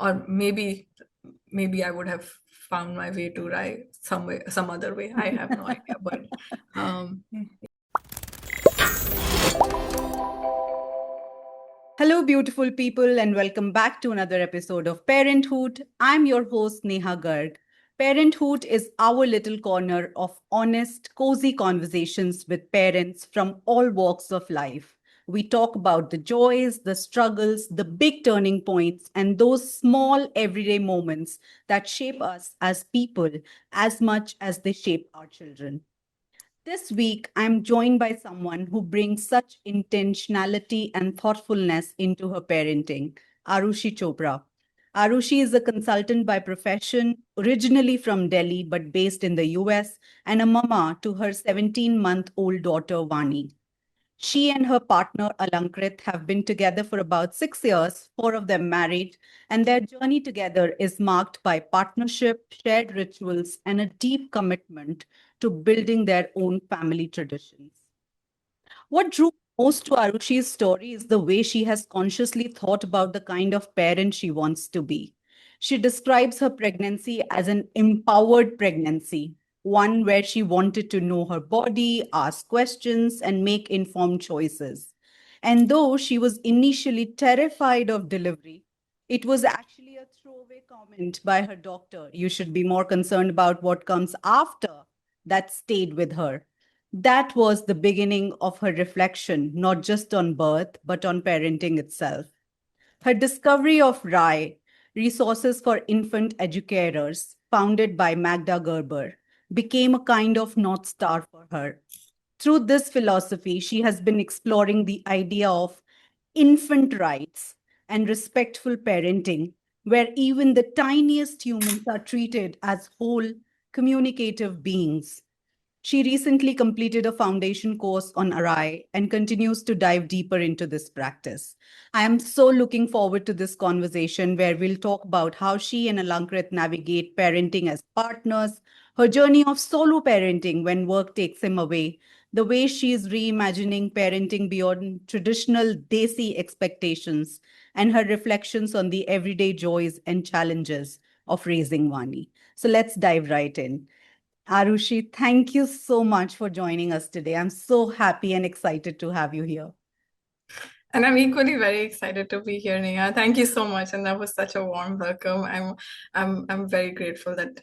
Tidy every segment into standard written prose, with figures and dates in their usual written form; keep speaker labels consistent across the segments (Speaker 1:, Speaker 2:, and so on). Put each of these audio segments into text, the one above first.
Speaker 1: or maybe I would have found my way to Rai some other way. I have no idea, but um,
Speaker 2: Hello, beautiful people, and welcome back to another episode of Parenthood. I'm your host, Neha Garg. Parenthood is our little corner of honest, cozy conversations with parents from all walks of life. We talk about the joys, the struggles, the big turning points, and those small everyday moments that shape us as people as much as they shape our children. This week, I'm joined by someone who brings such intentionality and thoughtfulness into her parenting, Arushi Chopra. Arushi is a consultant by profession, originally from Delhi but based in the US, and a mama to her 17-month-old daughter, Vani. She and her partner Alankrit have been together for about 6 years, four of them married, and their journey together is marked by partnership, shared rituals, and a deep commitment to building their own family traditions. What drew most to Arushi's story is the way she has consciously thought about the kind of parent she wants to be. She describes her pregnancy as an empowered pregnancy, one where she wanted to know her body, ask questions, and make informed choices. And though she was initially terrified of delivery, it was actually a throwaway comment by her doctor. You should be more concerned about what comes after, that stayed with her. That was the beginning of her reflection, not just on birth, but on parenting itself. Her discovery of RAI, Resources for Infant Educarers, founded by Magda Gerber, became a kind of North Star for her. Through this philosophy, she has been exploring the idea of infant rights and respectful parenting, where even the tiniest humans are treated as whole, communicative beings. She recently completed a foundation course on Arai and continues to dive deeper into this practice. I am so looking forward to this conversation where we'll talk about how she and Alankrit navigate parenting as partners, her journey of solo parenting when work takes him away, the way she is reimagining parenting beyond traditional desi expectations, and her reflections on the everyday joys and challenges of raising Vani. So let's dive right in. Arushi, thank you so much for joining us today. I'm so happy and excited to have you here.
Speaker 1: and I'm equally very excited to be here, Neha. Thank you so much, and that was such a warm welcome. I'm very grateful that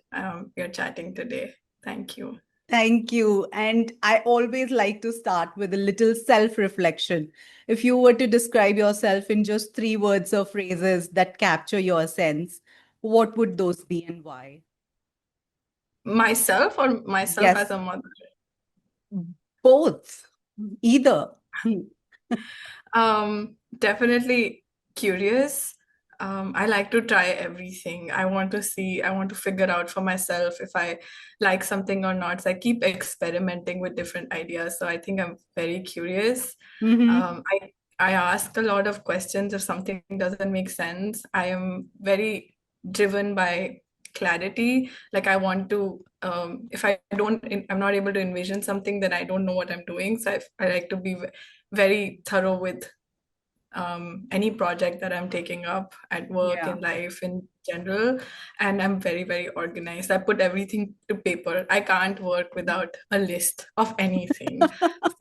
Speaker 1: we're chatting today. Thank you.
Speaker 2: Thank you. And I always like to start with a little self reflection. If you were to describe yourself in just three words or phrases that capture your sense, what would those be and why?
Speaker 1: Myself or myself as
Speaker 2: Yes,
Speaker 1: a mother?
Speaker 2: both, either.
Speaker 1: Definitely curious. I like to try everything. I want to figure out for myself if I like something or not. So I keep experimenting with different ideas. So I think I'm very curious.
Speaker 2: Mhm.
Speaker 1: I ask a lot of questions if something doesn't make sense. I am very driven by clarity. Like I want to, if I'm not able to envision something, then I don't know what I'm doing. So I like to be very thorough with any project that I'm taking up at work,
Speaker 2: Yeah.
Speaker 1: in life, in general. And I'm very, very organized. I put everything to paper. I can't work without a list of anything.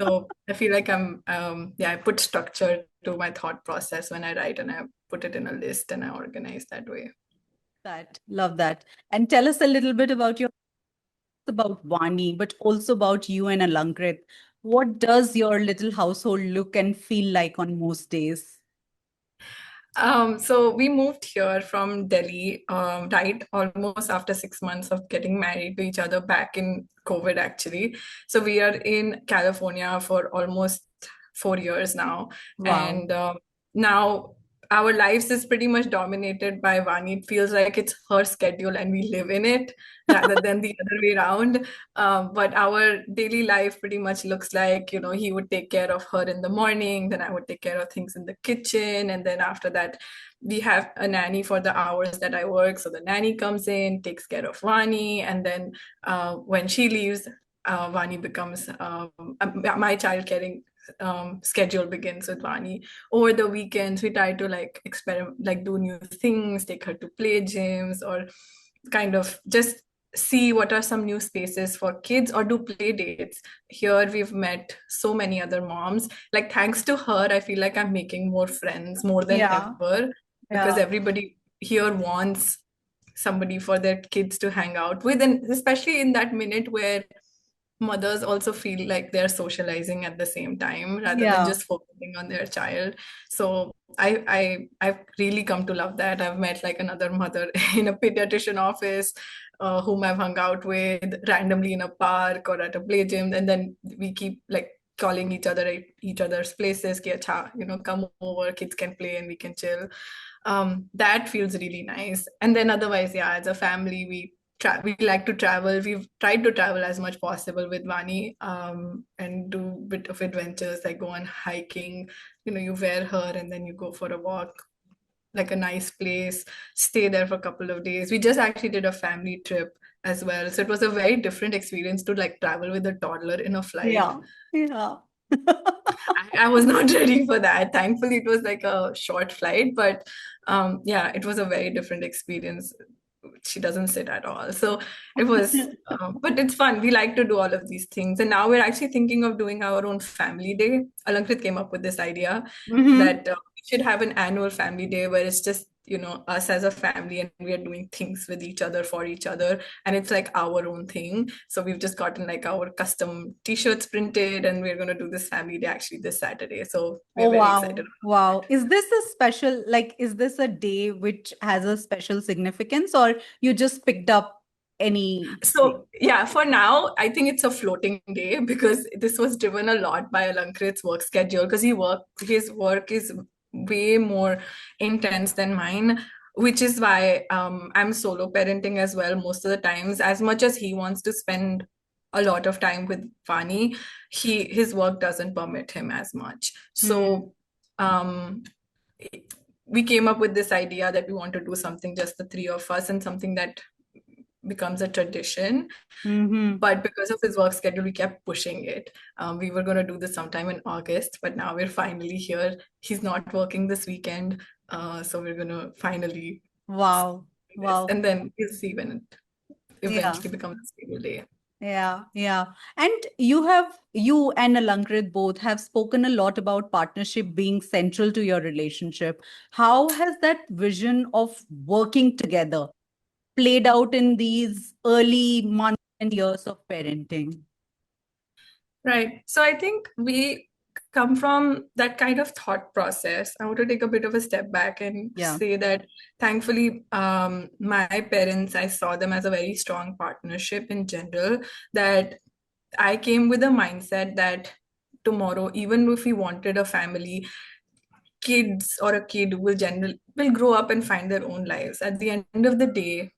Speaker 1: So I feel like I put structure to my thought process when I write, and I put it in a list and I organize that way.
Speaker 2: That, love that. And tell us a little bit about Vani, but also about you and Alankrit. What does your little household look and feel like on most days?
Speaker 1: So we moved here from Delhi, right, almost after 6 months of getting married to each other back in COVID, actually. So we are in California for almost 4 years now,
Speaker 2: Wow.
Speaker 1: and now our lives is pretty much dominated by Vani. It feels like it's her schedule and we live in it rather than the other way around. But our daily life pretty much looks like, he would take care of her in the morning, then I would take care of things in the kitchen, and then after that, we have a nanny for the hours that I work. So the nanny comes in, takes care of Vani, and then when she leaves, Vani becomes my child caring schedule begins with Vani. Over the weekends, we try to like experiment, like do new things, take her to play gyms, or kind of just see what are some new spaces for kids or do play dates. Here we've met so many other moms. Like thanks to her, I feel like I'm making more friends more than
Speaker 2: Yeah.
Speaker 1: ever because
Speaker 2: Yeah.
Speaker 1: everybody here wants somebody for their kids to hang out with, and especially in that minute where mothers also feel like they're socializing at the same time rather than
Speaker 2: Yeah.
Speaker 1: just focusing on their child. So I've really come to love that. I've met like another mother in a pediatrician office, whom I've hung out with randomly in a park or at a play gym, and then we keep like calling each other at each other's places ki acha, come over, kids can play and we can chill. That feels really nice. And then otherwise, yeah, as a family, we like to travel. We've tried to travel as much possible with Vani, and do a bit of adventures, like go on hiking. You wear her and then you go for a walk, like a nice place, stay there for a couple of days. We just actually did a family trip as well. So it was a very different experience to like travel with a toddler in a flight.
Speaker 2: Yeah. Yeah.
Speaker 1: I was not ready for that. Thankfully, it was like a short flight, but yeah, it was a very different experience. She doesn't sit at all. So it was, but it's fun. We like to do all of these things. And now we're actually thinking of doing our own family day. Alankrit came up with this idea
Speaker 2: Hmm.
Speaker 1: that we should have an annual family day where it's just, us as a family and we are doing things with each other for each other. And it's like our own thing. So we've just gotten like our custom t-shirts printed and we're going to do this family day actually this Saturday. So
Speaker 2: Oh,
Speaker 1: we're very excited.
Speaker 2: wow. Wow. Is this a special, like, is this a day which has a special significance, or you just picked up any day?
Speaker 1: So yeah, for now, I think it's a floating day because this was driven a lot by Alankrit's work schedule because his work is way more intense than mine, which is why I'm solo parenting as well most of the times. As much as he wants to spend a lot of time with Vani, his work doesn't permit him as much.
Speaker 2: Hmm.
Speaker 1: So um, we came up with this idea that we want to do something just the three of us and something that becomes a tradition.
Speaker 2: Hmm.
Speaker 1: But because of his work schedule, we kept pushing it. We were going to do this sometime in August, but now we're finally here. He's not working this weekend, so we're going to finally
Speaker 2: Wow.
Speaker 1: do this.
Speaker 2: Wow.
Speaker 1: And then we'll see when it
Speaker 2: Yeah.
Speaker 1: eventually becomes a stable day.
Speaker 2: Yeah, yeah. And you and Alankrit both have spoken a lot about partnership being central to your relationship. How has that vision of working together played out in these early months and years of parenting?
Speaker 1: Right. So I think we come from that kind of thought process. I want to take a bit of a step back and
Speaker 2: Yeah.
Speaker 1: say that thankfully, my parents, I saw them as a very strong partnership in general, that I came with a mindset that tomorrow, even if we wanted a family, kids or a kid will grow up and find their own lives. At the end of the day,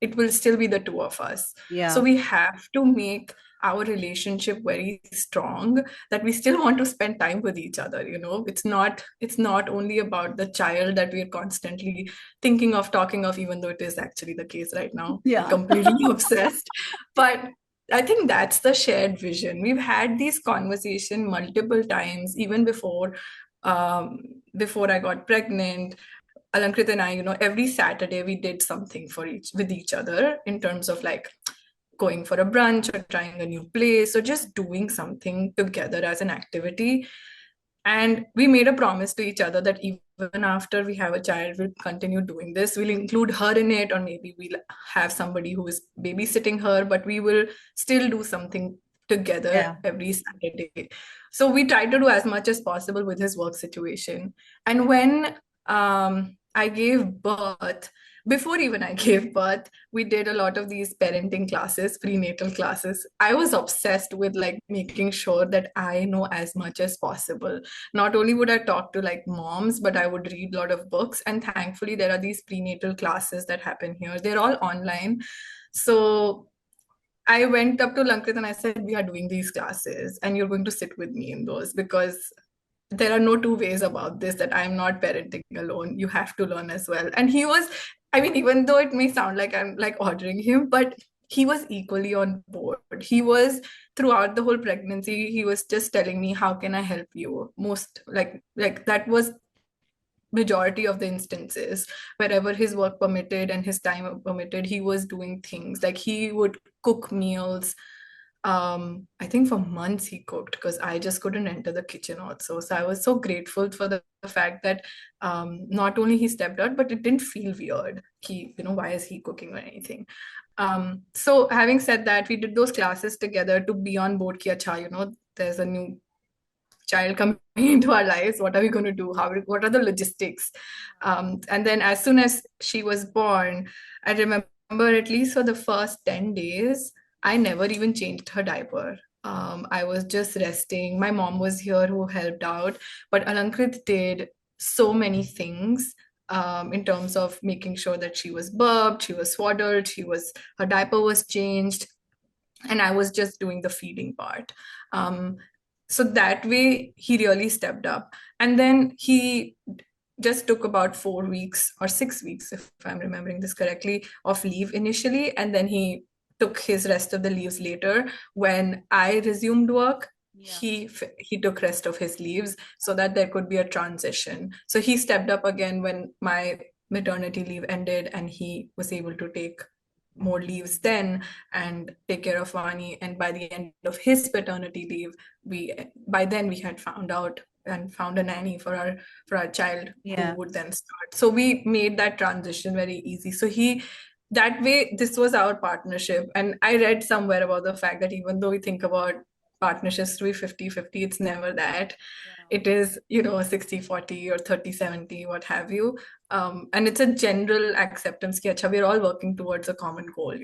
Speaker 1: it will still be the two of us. So
Speaker 2: Yeah.
Speaker 1: we have to make our relationship very strong, that we still want to spend time with each other. It's not only about the child that we're constantly thinking of, talking of, even though it is actually the case right now. We're
Speaker 2: Yeah.
Speaker 1: completely obsessed. But I think that's the shared vision. We've had these conversation multiple times, even um, before I got pregnant. Alankrit and I, every Saturday we did something with each other in terms of like going for a brunch or trying a new place or just doing something together as an activity. And we made a promise to each other that even after we have a child, we'll continue doing this. We'll include her in it, or maybe we'll have somebody who is babysitting her, but we will still do something together
Speaker 2: Yeah.
Speaker 1: every Saturday. So we try to do as much as possible with his work situation. And when I gave birth, before even I gave birth, we did a lot of these parenting classes, prenatal classes. I was obsessed with like making sure that I know as much as possible. Not only would I talk to like moms, but I would read a lot of books. And thankfully, there are these prenatal classes that happen here. They're all online. So I went up to Lankrit and I said, we are doing these classes and you're going to sit with me in those because there are no two ways about this, that I'm not parenting alone. You have to learn as well. And he was, I mean, even though it may sound like I'm like ordering him, but he was equally on board. He was throughout the whole pregnancy, he was just telling me, how can I help you? Most like that was majority of the instances. Wherever his work permitted and his time permitted, he was doing things. Like he would cook meals. I think for months he cooked because I just couldn't enter the kitchen also. So I was so grateful for the fact that not only he stepped out, but it didn't feel weird. Why is he cooking or anything? So having said that, we did those classes together to be on board ki acha, there's a new child coming into our lives. What are we going to do? What are the logistics? And then as soon as she was born, I remember at least for the first 10 days, I never even changed her diaper. I was just resting. My mom was here who helped out, but Alankrit did so many things in terms of making sure that she was burped, she was swaddled, her diaper was changed, and I was just doing the feeding part. Um, so that way he really stepped up. And then he just took about 4 weeks or 6 weeks, if I'm remembering this correctly, of leave initially. And then he took his rest of the leaves later. When I resumed work,
Speaker 2: Yeah.
Speaker 1: he took rest of his leaves so that there could be a transition. So he stepped up again when my maternity leave ended, and he was able to take more leaves then and take care of Vani. And by the end of his paternity leave, by then we had found out and found a nanny for our child who
Speaker 2: Yeah.
Speaker 1: would then start. So we made that transition very easy. So that way, this was our partnership. And I read somewhere about the fact that even though we think about partnerships to be 50-50, it's never that.
Speaker 2: Yeah.
Speaker 1: It is, 60-40 or 30-70, what have you. And it's a general acceptance ki, acha, we're all working towards a common goal.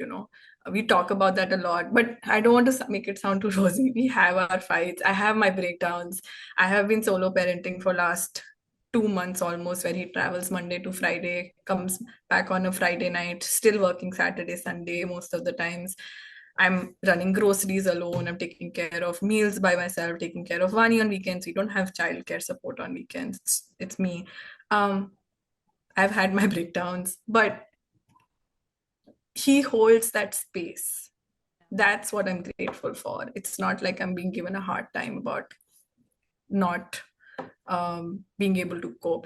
Speaker 1: We talk about that a lot, but I don't want to make it sound too rosy. We have our fights. I have my breakdowns. I have been solo parenting for last 2 months almost, where he travels Monday to Friday, comes back on a Friday night, still working Saturday, Sunday most of the times. I'm running groceries alone. I'm taking care of meals by myself, taking care of Vani on weekends. We don't have childcare support on weekends. It's me. Um, I've had my breakdowns, but he holds that space. That's what I'm grateful for. It's not like I'm being given a hard time about not being able to cope.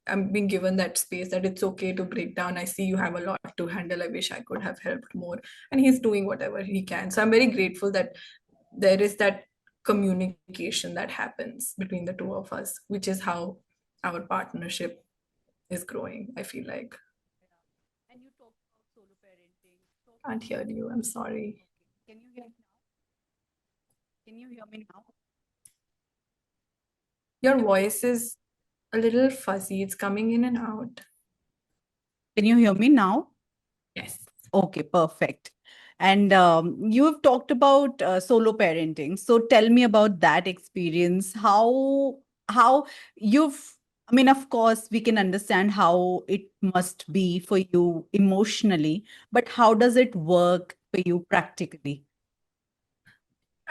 Speaker 1: I'm being given that space that it's okay to break down. I see you have a lot to handle. I wish I could have helped more. And he's doing whatever he can. So I'm very grateful that there is that communication that happens between the two of us, which is how our partnership is growing, I feel like.
Speaker 2: Yeah. And you talked about solo parenting. So,
Speaker 1: Can't hear you. I'm sorry.
Speaker 2: okay. Can you hear me now? Can you hear me now?
Speaker 1: Your voice is a little fuzzy. It's coming in and out.
Speaker 2: Can you hear me now?
Speaker 1: Yes.
Speaker 2: Okay, perfect. And you have talked about solo parenting. So tell me about that experience. How you've, I mean, of course, we can understand how it must be for you emotionally, but how does it work for you practically?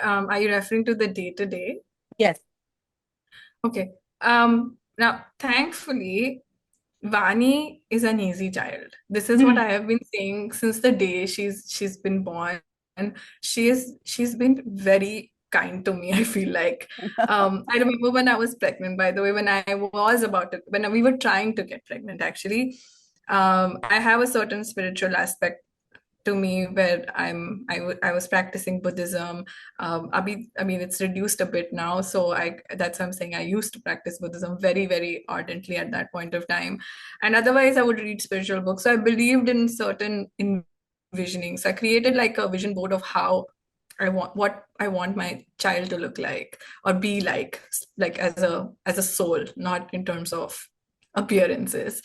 Speaker 1: Are you referring to the day to day?
Speaker 2: Yes.
Speaker 1: Okay. Now, thankfully, Vani is an easy child. This is what
Speaker 2: Mhm.
Speaker 1: I have been saying since the day she's been born. And she's been very kind to me, I feel like. I remember when I was pregnant, by the way, when we were trying to get pregnant, actually. I have a certain spiritual aspect to me where I was practicing Buddhism. I mean, it's reduced a bit now, so that's what I'm saying. I used to practice Buddhism very, very ardently at that point of time, and otherwise I would read spiritual books. So I believed in certain envisioning. So I created like a vision board of how what I want my child to look like or be like as a soul, not in terms of appearances.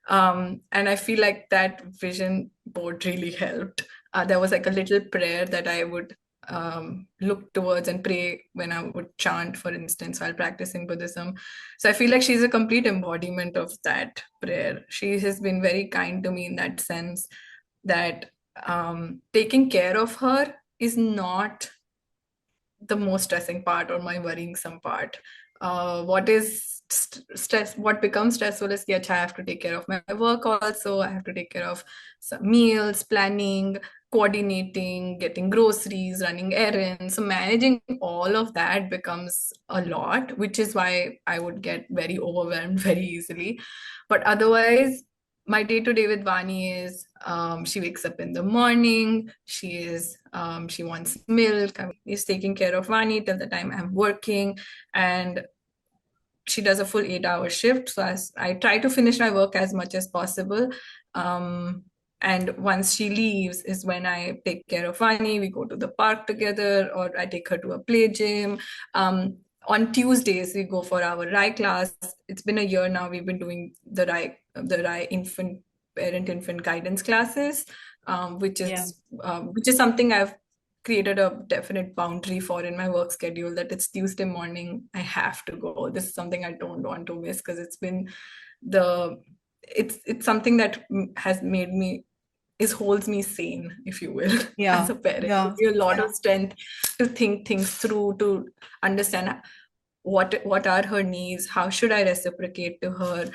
Speaker 1: And I feel like that vision board really helped. There was like a little prayer that I would look towards and pray when I would chant, for instance, while practicing Buddhism. So I feel like she's a complete embodiment of that prayer. She has been very kind to me in that sense that taking care of her is not the most stressing part or my worrying some part. What is stress? What becomes stressful is that I have to take care of my work also. I have to take care of some meals, planning. coordinating, getting groceries, running errands. So managing all of that becomes a lot, which is why I would get very overwhelmed very easily. But otherwise, my day to day with Vani is she wakes up in the morning, she wants milk, is taking care of Vani till the time I'm working, and she does a full 8 hour shift. So as I try to finish my work as much as possible. Um, and once she leaves is when I take care of Vani. We go to the park together, or I take her to a play gym. On Tuesdays, we go for our RI class. It's been a year now. We've been doing the RI infant parent infant guidance classes,
Speaker 2: Yeah.
Speaker 1: which is something I've created a definite boundary for in my work schedule, that it's Tuesday morning, I have to go. This is something I don't want to miss, because the it's something that has made me is holds me sane, if you will, as
Speaker 2: Yeah.
Speaker 1: a parent. It
Speaker 2: Yeah.
Speaker 1: gives you a lot of strength to think things through, to understand what are her needs, how should I reciprocate to her,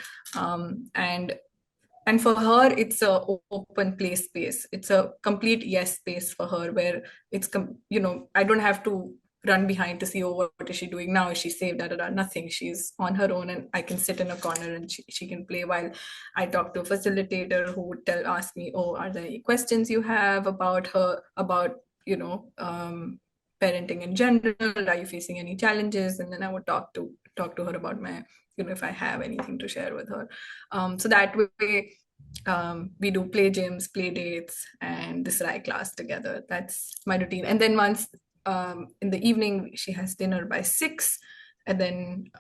Speaker 1: and for her it's a open play space. It's a complete yes space for her, where I don't have to run behind to see, oh, what is she doing now, is she safe, da da da, nothing. She's on her own, and I can sit in a corner and she can play, while I talk to a facilitator who would ask me, oh, are there any questions you have about her, about parenting in general, are you facing any challenges, and then I would talk to her about my, if I have anything to share with her. So that way, we do play gyms, play dates, and this RI class together. That's my routine. And then once in the evening, she has dinner by 6, and then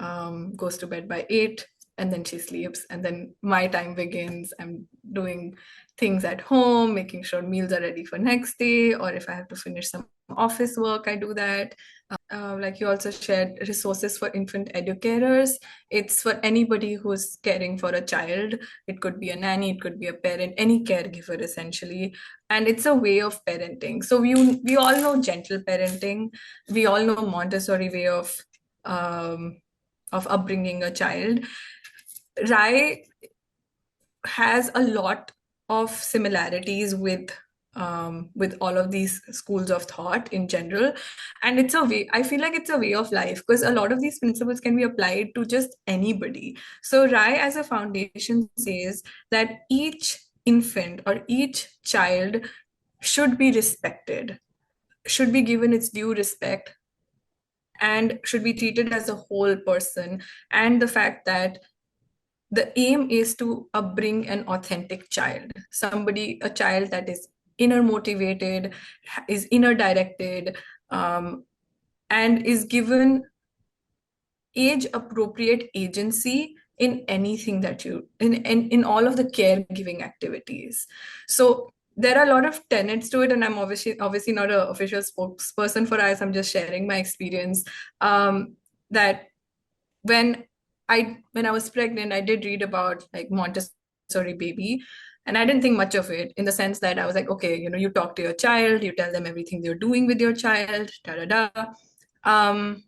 Speaker 1: goes to bed by 8, and then she sleeps. And then my time begins. I'm doing things at home, making sure meals are ready for next day, or if I have to finish some office work, I do that. Like you also shared resources for infant educators. It's for anybody who's caring for a child. It could be a nanny, it could be a parent, any caregiver essentially. And it's a way of parenting. So we all know gentle parenting. We all know Montessori way of upbringing a child. Rai has a lot of similarities with all of these schools of thought in general, and it's a way, I feel like it's a way of life, because a lot of these principles can be applied to just anybody. So Rai as a foundation says that each infant or each child should be respected, should be given its due respect, and should be treated as a whole person. And the fact that the aim is to upbring an authentic child, a child that is inner motivated, is inner directed, and is given age appropriate agency in anything that in all of the caregiving activities. So there are a lot of tenets to it, and I'm obviously not an official spokesperson for us. I'm just sharing my experience. That when when I was pregnant, I did read about like Montessori baby, and I didn't think much of it, in the sense that I was like, okay, you talk to your child, you tell them everything you're doing with your child, da da da. And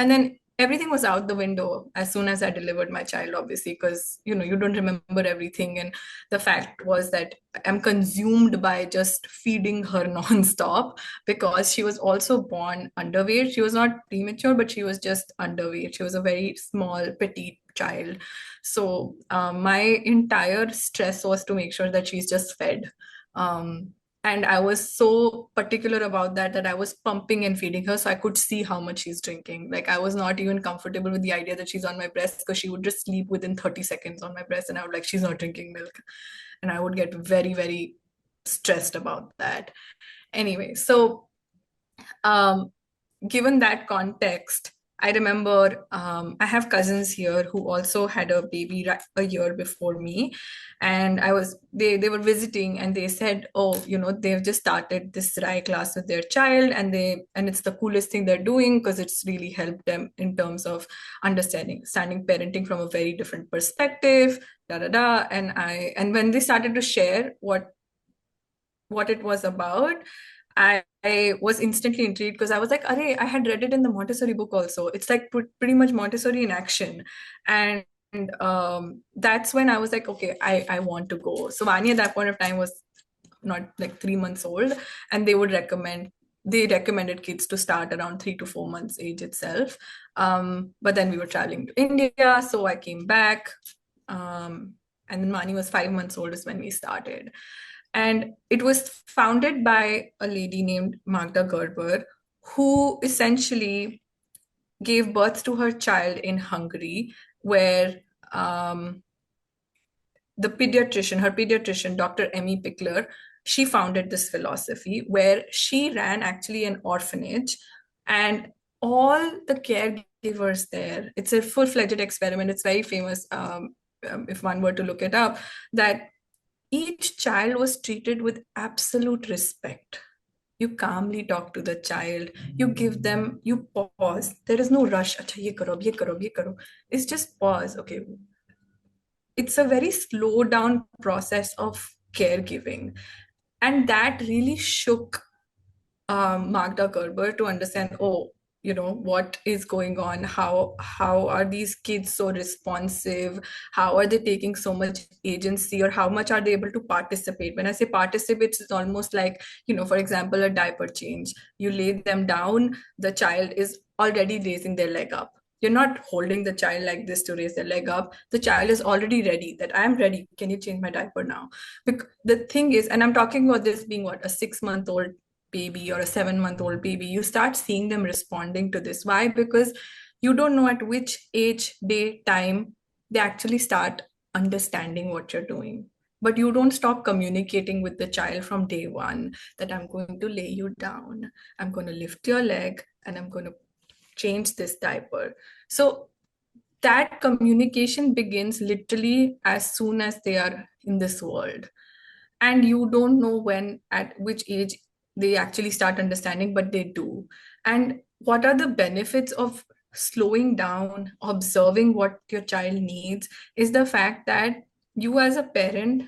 Speaker 1: then everything was out the window as soon as I delivered my child, obviously, because you don't remember everything. And the fact was that I'm consumed by just feeding her nonstop, because she was also born underweight. She was not premature, but she was just underweight. She was a very small, petite child. So my entire stress was to make sure that she's just fed. Um, and I was so particular about that I was pumping and feeding her so I could see how much she's drinking. Like I was not even comfortable with the idea that she's on my breast, because she would just sleep within 30 seconds on my breast, and I would like, she's not drinking milk. And I would get very, very stressed about that. Anyway, so um, given that context, I remember I have cousins here who also had a baby a year before me, and they were visiting, and they said, oh, they've just started this RI class with their child, and it's the coolest thing they're doing, because it's really helped them in terms of understanding parenting from a very different perspective, da da da. And when they started to share what it was about, I was instantly intrigued, because I was like, Arey, I had read it in the Montessori book also. It's like pretty much Montessori in action. And that's when I was like, okay, I want to go. So Vani at that point of time was not like 3 months old, and they recommended kids to start around 3 to 4 months age itself. But then we were traveling to India, so I came back. And then Mani was 5 months old is when we started. And it was founded by a lady named Magda Gerber, who essentially gave birth to her child in Hungary, where um, her pediatrician, Dr. Emmy Pickler, she founded this philosophy where she ran actually an orphanage, and all the caregivers there, it's a full-fledged experiment. It's very famous, if one were to look it up, that each child was treated with absolute respect. You calmly talk to the child, you give them, you pause. There is no rush. Acha, ye karo, ye karo, ye karo. It's just pause. Okay, it's a very slow down process of caregiving. And that really shook Magda Gerber to understand, oh, what is going on? How are these kids so responsive? How are they taking so much agency, or how much are they able to participate? When I say participate, it's almost like, for example, a diaper change. You lay them down, the child is already raising their leg up. You're not holding the child like this to raise their leg up. The child is already ready, that I am ready. Can you change my diaper now? The thing is, and I'm talking about this being what, a 6 month old baby or a 7 month old baby, you start seeing them responding to this. Why? Because you don't know at which age, day, time they actually start understanding what you're doing. But you don't stop communicating with the child from day one, that I'm going to lay you down, I'm going to lift your leg, and I'm going to change this diaper. So that communication begins literally as soon as they are in this world. And you don't know when, at which age they actually start understanding, but they do. And what are the benefits of slowing down, observing what your child needs, is the fact that you as a parent,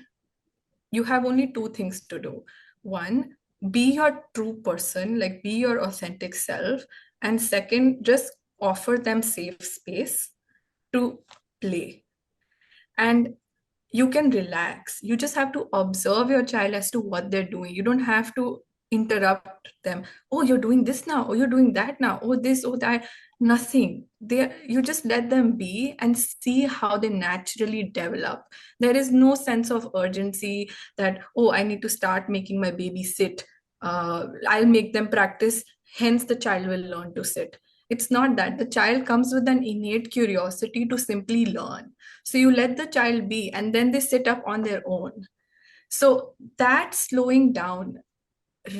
Speaker 1: you have only two things to do. One, be your true person, like be your authentic self. And second, just offer them safe space to play. And you can relax. You just have to observe your child as to what they're doing. You don't have to interrupt them. Oh, you're doing this now. Oh, you're doing that now. Oh, this, oh, that. Nothing. You just let them be and see how they naturally develop. There is no sense of urgency that, oh, I need to start making my baby sit. I'll make them practice. Hence, the child will learn to sit. It's not that. The child comes with an innate curiosity to simply learn. So you let the child be, and then they sit up on their own. So that slowing down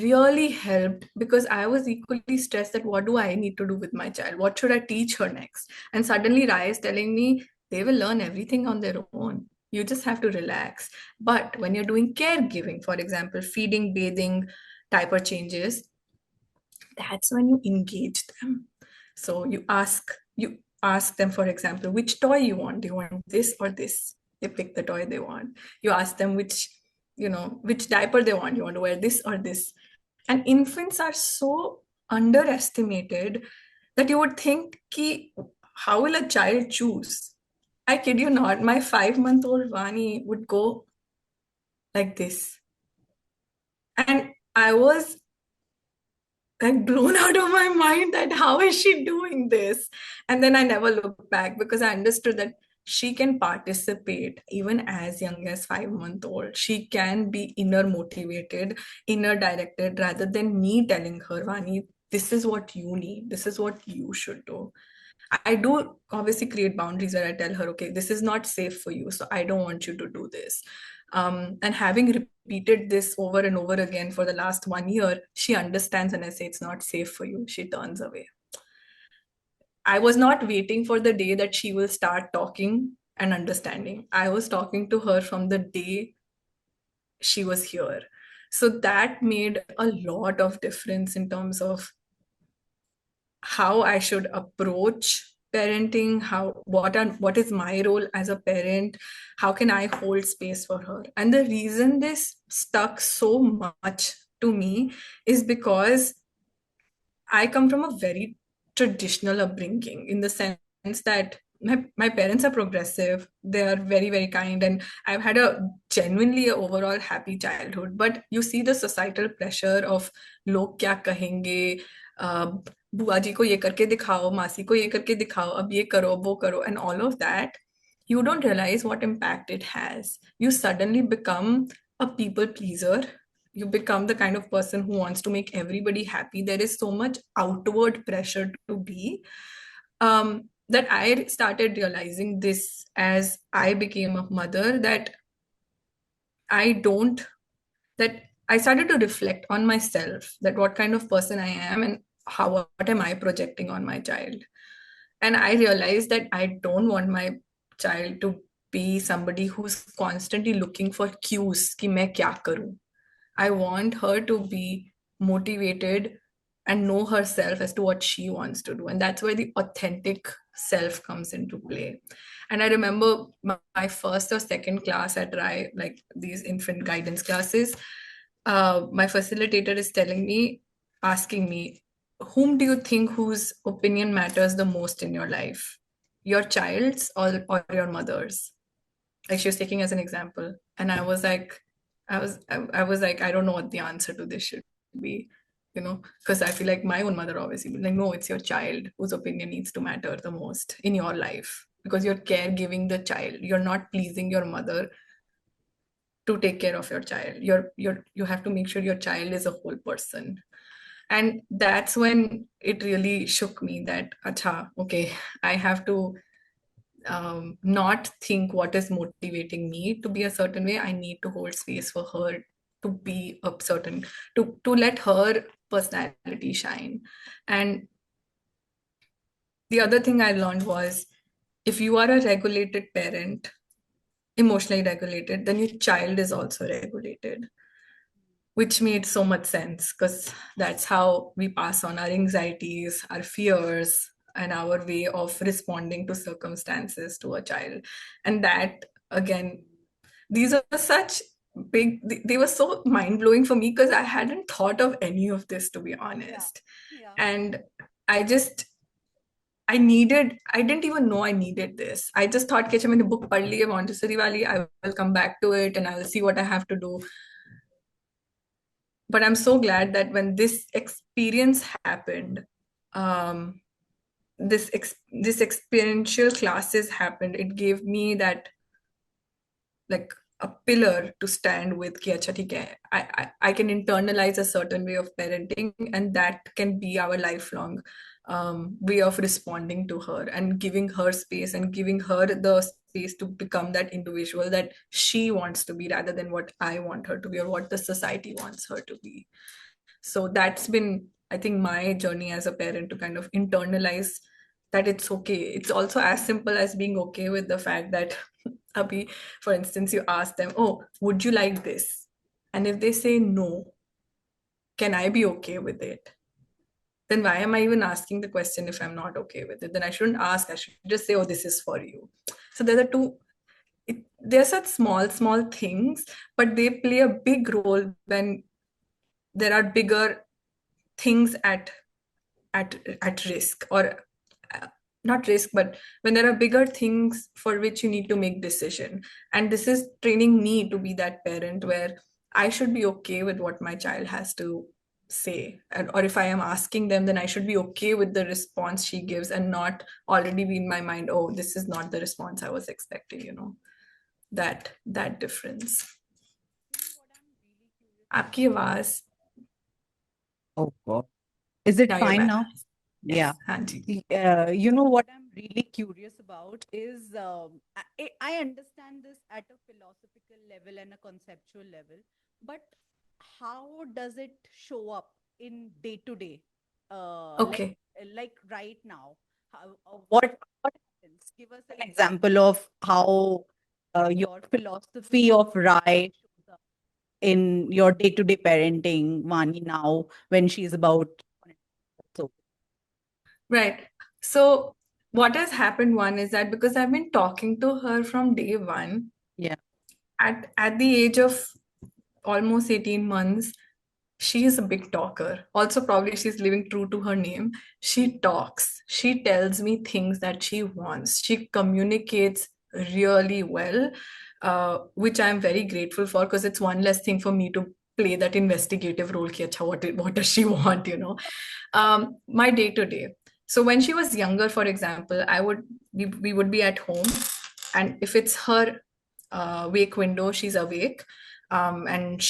Speaker 1: really helped, because I was equally stressed that what do I need to do with my child? What should I teach her next? And suddenly Rai is telling me they will learn everything on their own. You just have to relax. But when you're doing caregiving, for example, feeding, bathing, diaper changes, that's when you engage them. So you ask them, for example, which toy you want. Do you want this or this? They pick the toy they want. You ask them which diaper they want. You want to wear this or this? And infants are so underestimated that you would think, how will a child choose? I kid you not, my 5 month old Vani would go like this. And I was like blown out of my mind that how is she doing this? And then I never looked back, because I understood that she can participate even as young as 5 month old. She can be inner motivated, inner directed, rather than me telling her, Vani, this is what you need, this is what you should do. I do obviously create boundaries where I tell her, okay, this is not safe for you, so I don't want you to do this. And having repeated this over and over again for the last 1 year, she understands when I say it's not safe for you, she turns away. I was not waiting for the day that she will start talking and understanding. I was talking to her from the day she was here. So that made a lot of difference in terms of how I should approach parenting, what is my role as a parent, how can I hold space for her. And the reason this stuck so much to me is because I come from a very traditional upbringing, in the sense that my parents are progressive. They are very, very kind, and I've had a genuinely a overall happy childhood. But you see the societal pressure of log kya kahenge, uh, बुआ जी को ये करके दिखाओ, मासी को ये करके दिखाओ, अब ये करो, वो करो, and all of that. You don't realize what impact it has. You suddenly become a people pleaser. You become the kind of person who wants to make everybody happy. There is so much outward pressure to be. That I started realizing this as I became a mother, I don't, that I started to reflect on myself, that what kind of person I am and what am I projecting on my child. And I realized that I don't want my child to be somebody who's constantly looking for cues कि मैं क्या करूं. I want her to be motivated and know herself as to what she wants to do. And that's where the authentic self comes into play. And I remember my first or second class at RAI, like these infant guidance classes, my facilitator is telling me, asking me, whom do you think whose opinion matters the most in your life? Your child's or your mother's? Like she was taking as an example. And I was like, I was like, I don't know what the answer to this should be, because I feel like my own mother obviously like, no, it's your child whose opinion needs to matter the most in your life because you're caregiving the child. You're not pleasing your mother to take care of your child. You have to make sure your child is a whole person. And that's when it really shook me that, acha, okay, I have to not think what is motivating me to be a certain way. I need to hold space for her to be a certain, to let her personality shine. And the other thing I learned was if you are a regulated parent, emotionally regulated, then your child is also regulated, which made so much sense because that's how we pass on our anxieties, our fears, and our way of responding to circumstances to a child. And that, again, these are such they were so mind blowing for me because I hadn't thought of any of this, to be
Speaker 2: Yeah.
Speaker 1: honest.
Speaker 2: Yeah.
Speaker 1: And I just, I didn't even know I needed this. I just thought, कि अच्छा मैंने book पढ़ ली है Montessori वाली, I will come back to it and I will see what I have to do. But I'm so glad that when this experience happened, um, this experiential classes happened, it gave me that like a pillar to stand with कि अच्छा ठीक है, I can internalize a certain way of parenting and that can be our lifelong way of responding to her and giving her space and giving her the space to become that individual that she wants to be rather than what I want her to be or what the society wants her to be. So that's been, I think, my journey as a parent to kind of internalize that it's okay. It's also as simple as being okay with the fact that, Abhi, for instance, you ask them, oh, would you like this? And if they say no, can I be okay with it? Then why am I even asking the question if I'm not okay with it? Then I shouldn't ask. I should just say, oh, this is for you. So there are they're such small, small things, but they play a big role when there are bigger things at risk or uh, not risk, but when there are bigger things for which you need to make decision. And this is training me to be that parent where I should be okay with what my child has to say, or if I am asking them, then I should be okay with the response she gives and not already be in my mind, oh, this is not the response I was expecting, that difference.
Speaker 2: You know what I'm really curious about?
Speaker 1: आपकी आवाज.
Speaker 2: Oh God. Is it
Speaker 1: Now you're
Speaker 2: fine
Speaker 1: back.
Speaker 2: now? Yeah.
Speaker 1: Yes, हाँ जी.
Speaker 2: You know what I'm really curious about is I understand this at a philosophical level and a conceptual level, but how does it show up in day to day?
Speaker 1: Okay.
Speaker 2: Like right now, what happens? Give us an example of how your philosophy of Rai shows up in your day to day parenting, Vani now when she's about. So
Speaker 1: Right. So what has happened one is that because I've been talking to her from day one,
Speaker 2: yeah.
Speaker 1: at the age of almost 18 months, she is a big talker. Also, probably she's living true to her name. She talks. She tells me things that she wants. She communicates really well, which I'm very grateful for because it's one less thing for me to play that investigative role. Ki, "Acha, what does she want, you know? My day to day. So when she was younger, for example, we would be at home, and if it's her wake window, she's awake, and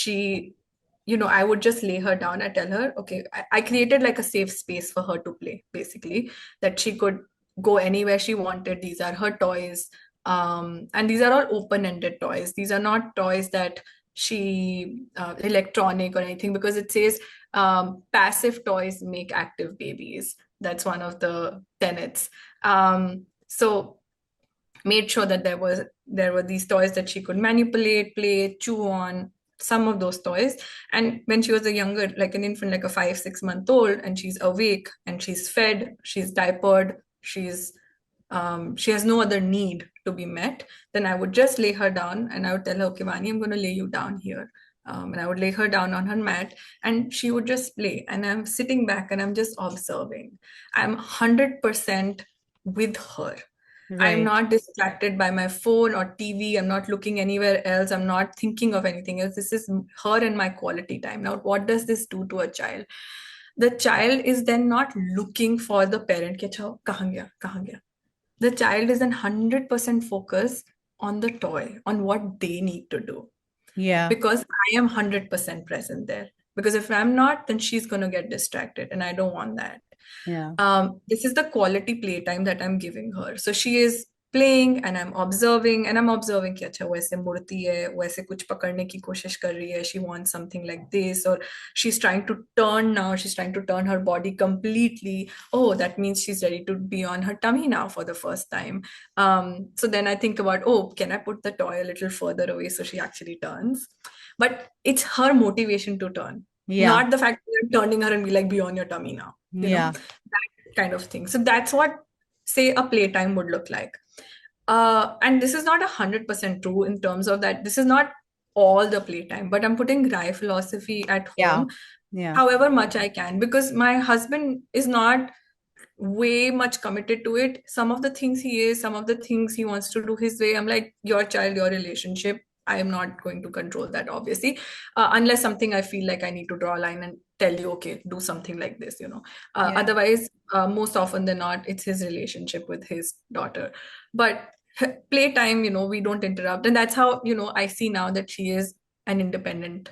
Speaker 1: I would just lay her down. I tell her, okay, I created like a safe space for her to play, basically, that she could go anywhere she wanted. These are her toys. And these are all open-ended toys. These are not toys that she electronic or anything, because it says passive toys make active babies. That's one of the tenets. So made sure that there were these toys that she could manipulate, play, chew on, some of those toys. And when she was a younger, like an infant, like a 5 6 month old, and she's awake and she's fed, she's diapered, she has no other need to be met, then I would just lay her down and I would tell her, okay, Vani, I'm going to lay you down here. And I would lay her down on her mat and she would just play. And I'm sitting back and I'm just observing. I'm 100% with her. I'm
Speaker 2: Right.
Speaker 1: not distracted by my phone or TV. I'm not looking anywhere else. I'm not thinking of anything else. This is her and my quality time. Now, what does this do to a child? The child is then not looking for the parent. कि अच्छा कहाँ गया, कहाँ गया? The child is in 100% focus on the toy, on what they need to do.
Speaker 2: Yeah.
Speaker 1: Because I am 100% present there. Because if I'm not, then she's going to get distracted, and I don't want that.
Speaker 2: Yeah.
Speaker 1: This is the quality playtime that I'm giving her. So she is playing and I'm observing, कि अच्छा वो ऐसे मुड़ती है, वो ऐसे कुछ पकड़ने की कोशिश कर रही है, she wants something like this, or she's trying to turn now, she's trying to turn her body completely. Oh, that means she's ready to be on her tummy now for the first time. So then I think about, oh, can I put the toy a little further away so she actually turns? But it's her motivation to turn,
Speaker 2: Yeah.
Speaker 1: not the fact that you're turning her and be like, be on your tummy now,
Speaker 2: Yeah.
Speaker 1: that kind of thing. So that's what, say, a playtime would look like. And this is not 100% true in terms of that. This is not all the playtime, but I'm putting Rai philosophy at
Speaker 2: Yeah.
Speaker 1: home
Speaker 2: Yeah.
Speaker 1: however much I can, because my husband is not way much committed to it. Some of the things he is, some of the things he wants to do his way. I'm like, your child, your relationship. I am not going to control that, obviously, unless something I feel like I need to draw a line and tell you, okay, do something like this, you know.
Speaker 2: Yeah.
Speaker 1: Otherwise, most often than not, it's his relationship with his daughter. But playtime, we don't interrupt, and that's how, I see now that she is an independent.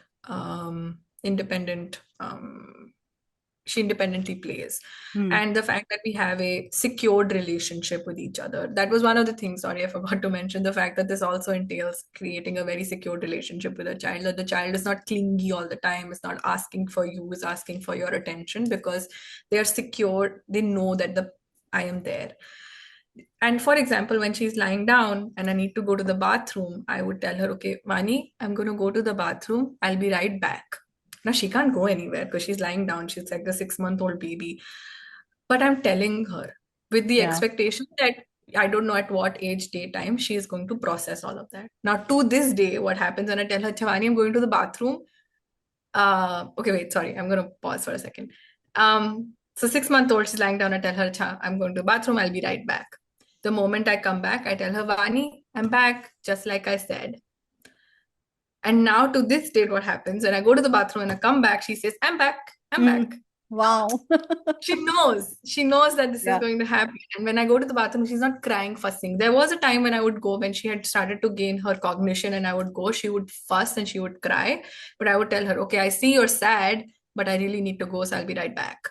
Speaker 1: She independently plays.
Speaker 2: Hmm.
Speaker 1: And the fact that we have a secured relationship with each other, that was one of the things, sorry, I forgot to mention, the fact that this also entails creating a very secured relationship with a child, that the child is not clingy all the time, is not asking for you, is asking for your attention, because they are secure, they know that I am there. And for example, when she's lying down and I need to go to the bathroom, I would tell her, okay, Vani, I'm going to go to the bathroom. I'll be right back. Now, she can't go anywhere because she's lying down. She's like a 6 month old baby. But I'm telling her with the
Speaker 2: Yeah.
Speaker 1: expectation that I don't know at what age, daytime, she is going to process all of that. Now, to this day, what happens when I tell her, Chavani, I'm going to the bathroom. Okay, wait, sorry. I'm going to pause for a second. So 6 month old, she's lying down. I tell her, Cha, I'm going to the bathroom. I'll be right back. The moment I come back, I tell her, Vani, I'm back, just like I said. And now to this date, what happens when I go to the bathroom and I come back, she says, I'm back, I'm
Speaker 2: Hmm.
Speaker 1: back.
Speaker 2: Wow.
Speaker 1: She knows that this is
Speaker 2: Yeah.
Speaker 1: going to happen. And when I go to the bathroom, she's not crying, fussing. There was a time when I would go, when she had started to gain her cognition, and I would go, she would fuss and she would cry. But I would tell her, okay, I see you're sad, but I really need to go, so I'll be right back.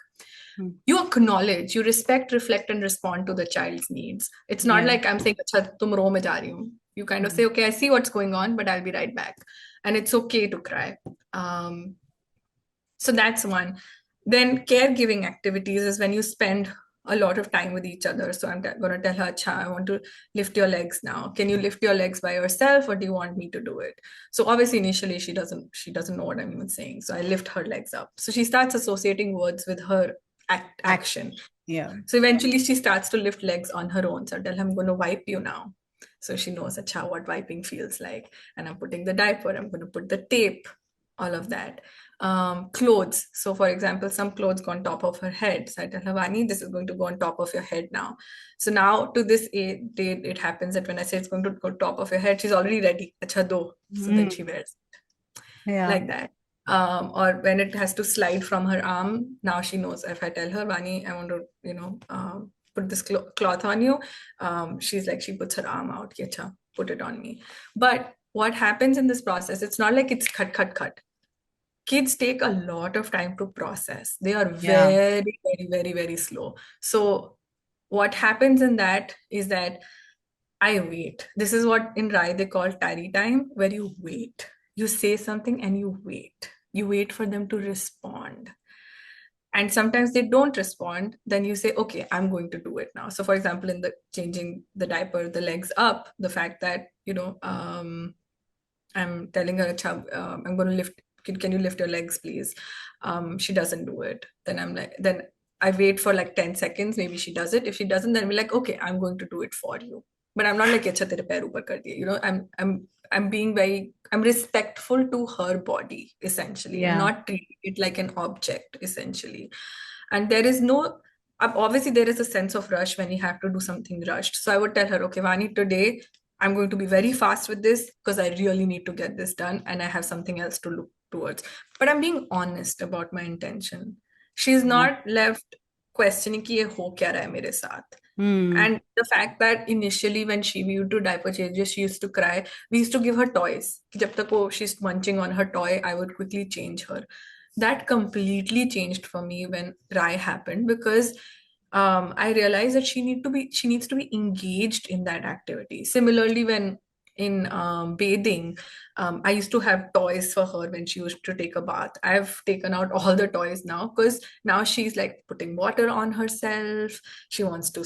Speaker 2: Hmm.
Speaker 1: You acknowledge, you respect, reflect, and respond to the child's needs. It's not
Speaker 2: Yeah.
Speaker 1: like I'm saying, "Acha, tum ro mein ja rahi hu." You kind of
Speaker 2: Hmm.
Speaker 1: say, okay, I see what's going on, but I'll be right back. And it's okay to cry. So that's one. Then caregiving activities is when you spend a lot of time with each other. So I'm going to tell her, Acha, I want to lift your legs now. Can you lift your legs by yourself, or do you want me to do it? So obviously initially she doesn't know what I'm even saying. So I lift her legs up. So she starts associating words with her action.
Speaker 2: Yeah.
Speaker 1: So eventually she starts to lift legs on her own. So I tell her, I'm going to wipe you now. So she knows, Acha, what wiping feels like. And I'm putting the diaper, I'm going to put the tape all of that. Clothes. So, for example, some clothes go on top of her head. So I tell her, Vani, this is going to go on top of your head now. So now to this date, it happens that when I say it's going to go top of your head, she's already ready. Acha do. So then
Speaker 2: Mm.
Speaker 1: she wears
Speaker 2: Yeah.
Speaker 1: like that. Or when it has to slide from her arm, now she knows. If I tell her, Vani, I want to, put this cloth on you, she's like, she puts her arm out, "Ki acha, put it on me." But what happens in this process, it's not like it's cut, cut, cut. Kids take a lot of time to process. They are
Speaker 2: Yeah.
Speaker 1: very, very, very, very slow. So what happens in that is that I wait. This is what in Rai they call tarry time, where you wait. You say something and you wait. You wait for them to respond. And sometimes they don't respond. Then you say, okay, I'm going to do it now. So, for example, in the changing the diaper, the legs up, the fact that, I'm telling her, "Achha, I'm going to lift. Can you lift your legs, please?" She doesn't do it. Then I wait for like 10 seconds. Maybe she does it. If she doesn't, then we're like, okay, I'm going to do it for you. But I'm not like, "Achha, tere pair upar kar diye." I'm being I'm respectful to her body, essentially. I'm
Speaker 2: Yeah.
Speaker 1: not treating it like an object, essentially. And there is no, obviously, there is a sense of rush when you have to do something rushed. So I would tell her, okay, Vani, today I'm going to be very fast with this because I really need to get this done and I have something else to look towards. But I'm being honest about my intention. She's
Speaker 2: Yeah.
Speaker 1: not left questioning ki ye ho kya raha hai mere saath.
Speaker 2: Mm.
Speaker 1: And the fact that initially when we would do diaper changes, she used to cry. We used to give her toys. Ki jab tak she's munching on her toy, I would quickly change her. That completely changed for me when Rai happened because I realized that she needs to be engaged in that activity. Similarly, when in bathing, I used to have toys for her when she used to take a bath. I've taken out all the toys now because now she's like putting water on herself. She wants to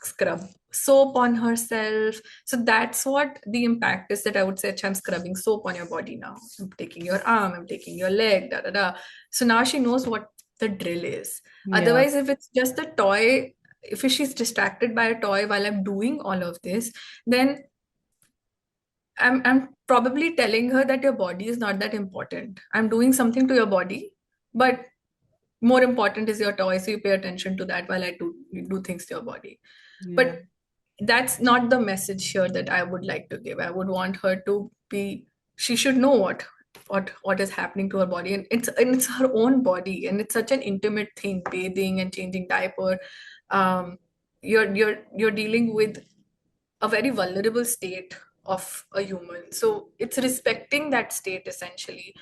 Speaker 1: scrub soap on herself. So that's what the impact is that I would say, "Achha, I'm scrubbing soap on your body now. I'm taking your arm, I'm taking your leg, da da da." So now she knows what the drill is.
Speaker 2: Yeah.
Speaker 1: Otherwise, if it's just a toy, if she's distracted by a toy while I'm doing all of this, then I'm probably telling her that your body is not that important. I'm doing something to your body, but more important is your toy, so you pay attention to that while I do things to your body.
Speaker 2: Yeah.
Speaker 1: But that's not the message here that I would like to give. I would want her to be, she should know what is happening to her body. And it's her own body, and it's such an intimate thing, bathing and changing diaper. Um, you're dealing with a very vulnerable state of a human. So it's respecting that state essentially.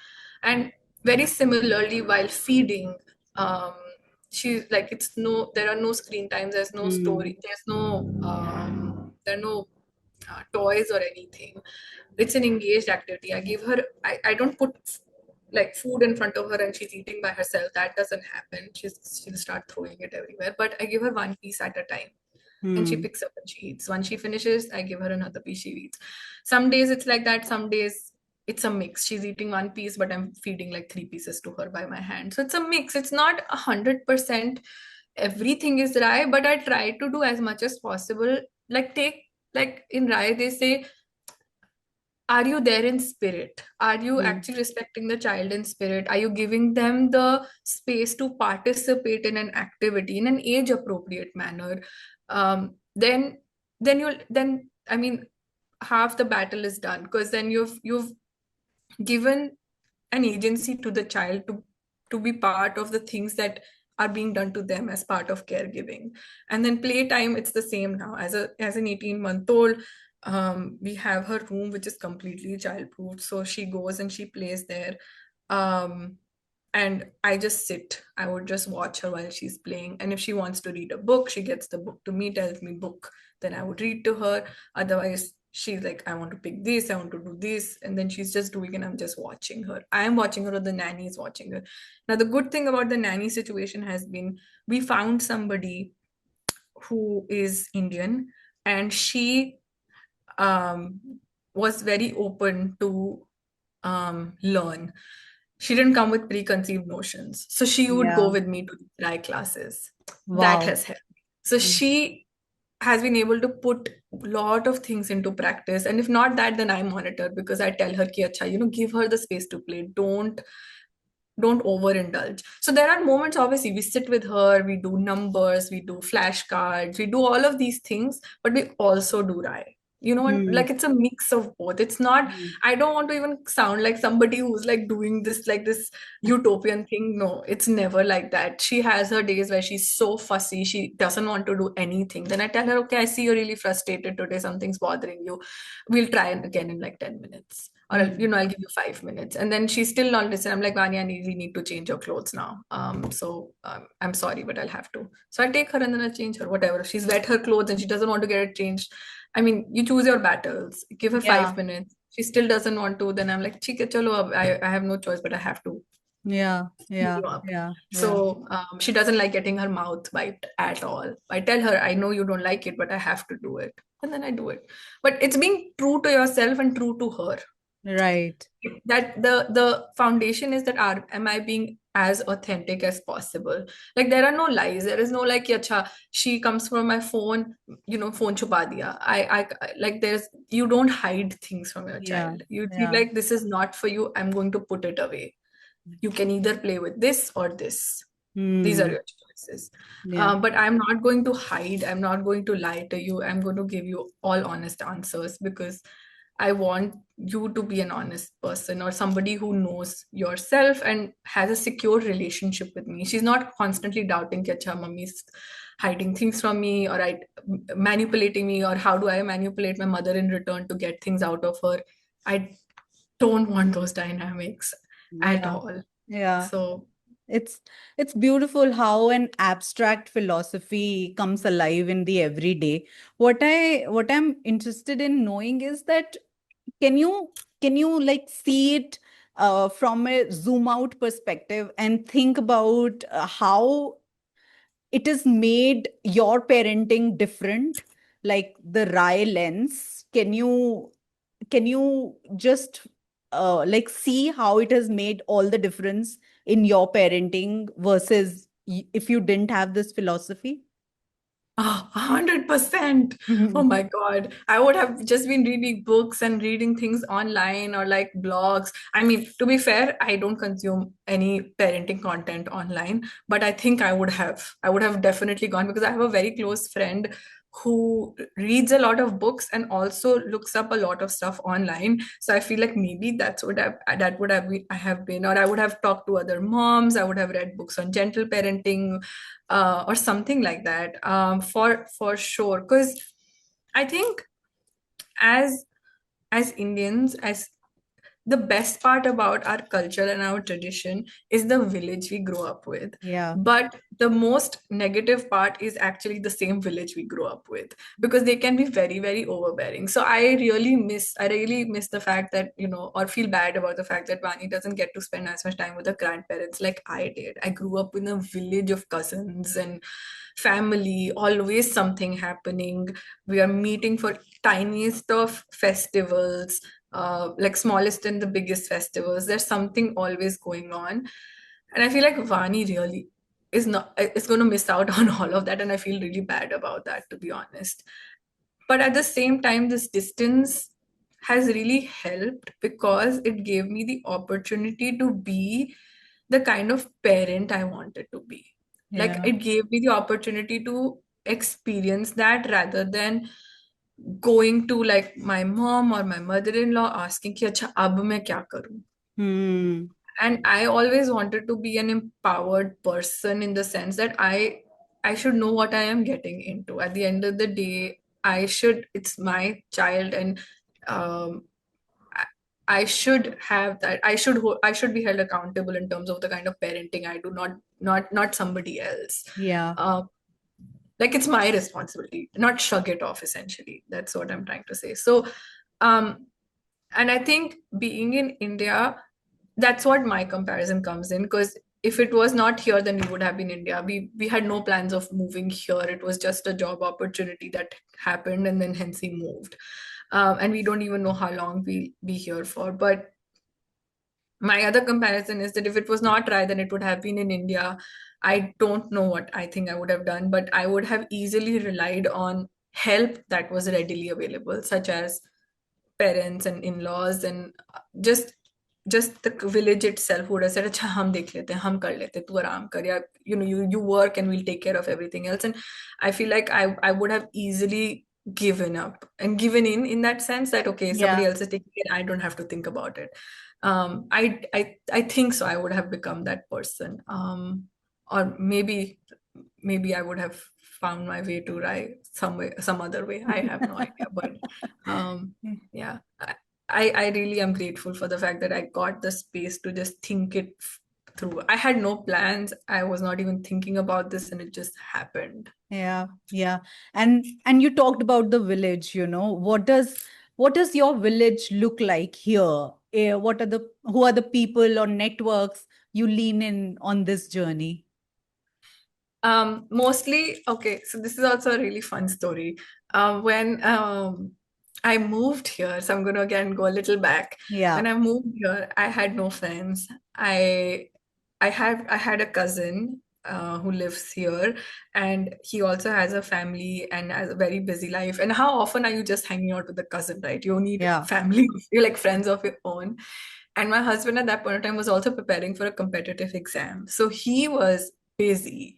Speaker 1: And very similarly, while feeding, um, she's like, there are no screen times, there's no
Speaker 2: Mm.
Speaker 1: story, there are no toys or anything. It's an engaged activity. I don't put like food in front of her and she's eating by herself. That doesn't happen. She'll start throwing it everywhere. But I give her one piece at a time and she
Speaker 2: Mm.
Speaker 1: picks up and she eats. Once she finishes, I give her another piece, she eats. Some days it's like that, some days it's a mix. She's eating one piece, but I'm feeding like three pieces to her by my hand. So it's a mix. It's not 100% everything is Rai, but I try to do as much as possible. Like in Rai, they say, are you there in spirit? Are you
Speaker 2: Mm.
Speaker 1: actually respecting the child in spirit? Are you giving them the space to participate in an activity in an age appropriate manner? Then then I mean, half the battle is done because then you've given an agency to the child to be part of the things that are being done to them as part of caregiving. And then playtime, it's the same now. As an 18-month-old, we have her room which is completely childproof, so she goes and she plays there. um, and I just sit. I would just watch her while she's playing. And if she wants to read a book, she gets the book to me, tells me book, then I would read to her. Otherwise, she's like, I want to pick this, I want to do this. And then she's just doing, and I'm just watching her. I am watching her, or the nanny is watching her. Now, the good thing about the nanny situation has been we found somebody who is Indian, and she um, was very open to learn. She didn't come with preconceived notions. So she would go
Speaker 2: Yeah.
Speaker 1: with me to try classes. That
Speaker 2: Wow.
Speaker 1: has helped. So
Speaker 2: Mm.
Speaker 1: has been able to put a lot of things into practice. And if not that, then I monitor, because I tell her ki acha, give her the space to play. Don't overindulge. So there are moments, obviously, we sit with her, we do numbers, we do flashcards, we do all of these things, but we also do Rai. And
Speaker 2: Hmm.
Speaker 1: like it's a mix of both. It's not,
Speaker 2: Hmm.
Speaker 1: I don't want to even sound like somebody who's like doing this, like this utopian thing. No, it's never like that. She has her days where she's so fussy, she doesn't want to do anything. Then I tell her, okay, I see you're really frustrated today, something's bothering you. We'll try it again in like 10 minutes. Or
Speaker 2: Hmm.
Speaker 1: I'll give you 5 minutes. And then she's still not listening. I'm like, Vani, we need to change your clothes now. I'm sorry, but I'll have to. So I take her and then I change her, whatever. If she's wet her clothes and she doesn't want to get it changed, I mean, you choose your battles. Give her
Speaker 2: Yeah.
Speaker 1: 5 minutes. She still doesn't want to. Then I'm like, "Theek hai, chalo, I have no choice, but I have to
Speaker 2: Yeah.
Speaker 1: clean
Speaker 2: Yeah.
Speaker 1: you up."
Speaker 2: Yeah. Yeah.
Speaker 1: So she doesn't like getting her mouth wiped at all. I tell her, I know you don't like it, but I have to do it. And then I do it. But it's being true to yourself and true to her,
Speaker 2: Right.
Speaker 1: that the foundation is that am I being as authentic as possible? Like there are no lies. There is no like, "Ki acha, she comes from my phone, phone chupa diya." Like there's, you don't hide things from your
Speaker 2: Yeah.
Speaker 1: child. You feel
Speaker 2: Yeah.
Speaker 1: like this is not for you, I'm going to put it away. You can either play with this or this. These are
Speaker 2: Hmm.
Speaker 1: your choices.
Speaker 2: Yeah.
Speaker 1: But I'm not going to hide. I'm not going to lie to you. I'm going to give you all honest answers, because I want you to be an honest person, or somebody who knows yourself and has a secure relationship with me. She's not constantly doubting, कि अच्छा mummy's hiding things from me, or manipulating me, or how do I manipulate my mother in return to get things out of her. I don't want those dynamics at
Speaker 2: Yeah.
Speaker 1: all.
Speaker 2: Yeah.
Speaker 1: So
Speaker 2: It's it's beautiful how an abstract philosophy comes alive in the everyday. What I'm interested in knowing is that can you can you like see it from a zoom out perspective and think about how it has made your parenting different, like the Rai lens. Can you just like see how it has made all the difference in your parenting versus if you didn't have this philosophy?
Speaker 1: 100%. Oh my God. I would have just been reading books and reading things online or like blogs. I mean, to be fair, I don't consume any parenting content online, but I think I would have definitely gone, because I have a very close friend who reads a lot of books and also looks up a lot of stuff online. So I feel like maybe that would have been, I have been, or I would have talked to other moms. I would have read books on gentle parenting, or something like that, for sure. Because I think, as Indians, as the best part about our culture and our tradition is the village we grow up with.
Speaker 2: Yeah.
Speaker 1: But the most negative part is actually the same village we grow up with, because they can be very, very overbearing. So I really miss the fact that, or feel bad about the fact that Vani doesn't get to spend as much time with her grandparents like I did. I grew up in a village of cousins and family, always something happening. We are meeting for tiniest of festivals, like smallest and the biggest festivals. There's something always going on. And I feel like Vani really is going to miss out on all of that. And I feel really bad about that, to be honest. But at the same time, this distance has really helped, because it gave me the opportunity to be the kind of parent I wanted to be. Like
Speaker 2: Yeah.
Speaker 1: it gave me the opportunity to experience that, rather than going to like my mom or my mother-in-law asking कि अच्छा अब मैं क्या करूं.
Speaker 2: Hmm.
Speaker 1: And I always wanted to be an empowered person, in the sense that I should know what I am getting into. At the end of the day, it's my child, and um I I should have that. I should be held accountable in terms of the kind of parenting I do, not somebody else.
Speaker 2: Yeah.
Speaker 1: Uh, like it's my responsibility, not shrug it off, essentially. That's what I'm trying to say. So um and I think being in India, that's what my comparison comes in, because if it was not here, then we would have been India. We had no plans of moving here. It was just a job opportunity that happened, and then hence we moved. And we don't even know how long we'll be here for. But my other comparison is that if it was not Rai, then it would have been in India. I don't know what I think I would have done, but I would have easily relied on help that was readily available, such as parents and in-laws, and just the village itself would have said, "Acha, hum dekh lete hain, hum kar lete, tu aaram kar, ya, you work and we'll take care of everything else." And I feel like I would have easily given up and given in that sense, that okay, somebody
Speaker 2: Yeah.
Speaker 1: else is taking it, I don't have to think about it. I think so I would have become that person, or maybe I would have found my way to write some way, some other way. I have no idea, but yeah, I really am grateful for the fact that I got the space to just think it through. I had no plans. I was not even thinking about this, and it just happened.
Speaker 2: Yeah, yeah. And you talked about the village, what does your village look like here? What are the who are the people or networks you lean in on this journey?
Speaker 1: Mostly, okay, so this is also a really fun story. When I moved here, so I'm going to again go a little back.
Speaker 2: Yeah,
Speaker 1: When I moved here, I had no friends. I had a cousin who lives here, and he also has a family and has a very busy life. And how often are you just hanging out with a cousin, right? You need
Speaker 2: yeah.
Speaker 1: family, you're like friends of your own. And my husband at that point in time was also preparing for a competitive exam. So he was busy.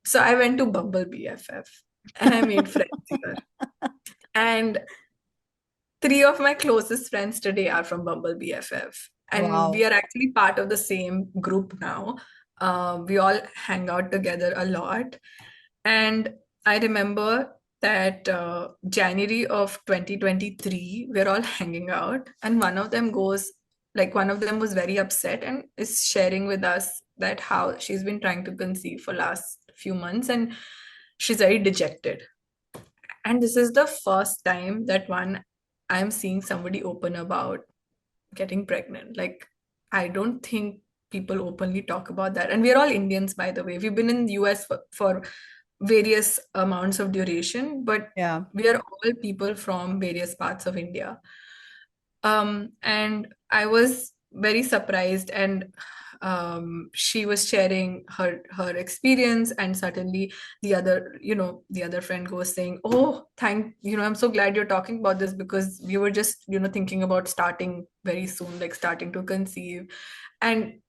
Speaker 1: So I went to Bumble BFF and I made friends here. And three of my closest friends today are from Bumble BFF. And we
Speaker 2: Wow.
Speaker 1: are actually part of the same group now. We all hang out together a lot. And I remember that January of 2023, we're all hanging out, and one of them was very upset and is sharing with us that how she's been trying to conceive for last few months, and she's very dejected. And this is the first time that I'm seeing somebody open about getting pregnant. Like, I don't think people openly talk about that. And we're all Indians, by the way. We've been in the US for various amounts of duration, but
Speaker 2: Yeah,
Speaker 1: we are all people from various parts of India. And I was very surprised, and she was sharing her experience, and suddenly the other friend goes saying, "Oh, I'm so glad you're talking about this, because we were just thinking about starting very soon, like starting to conceive." And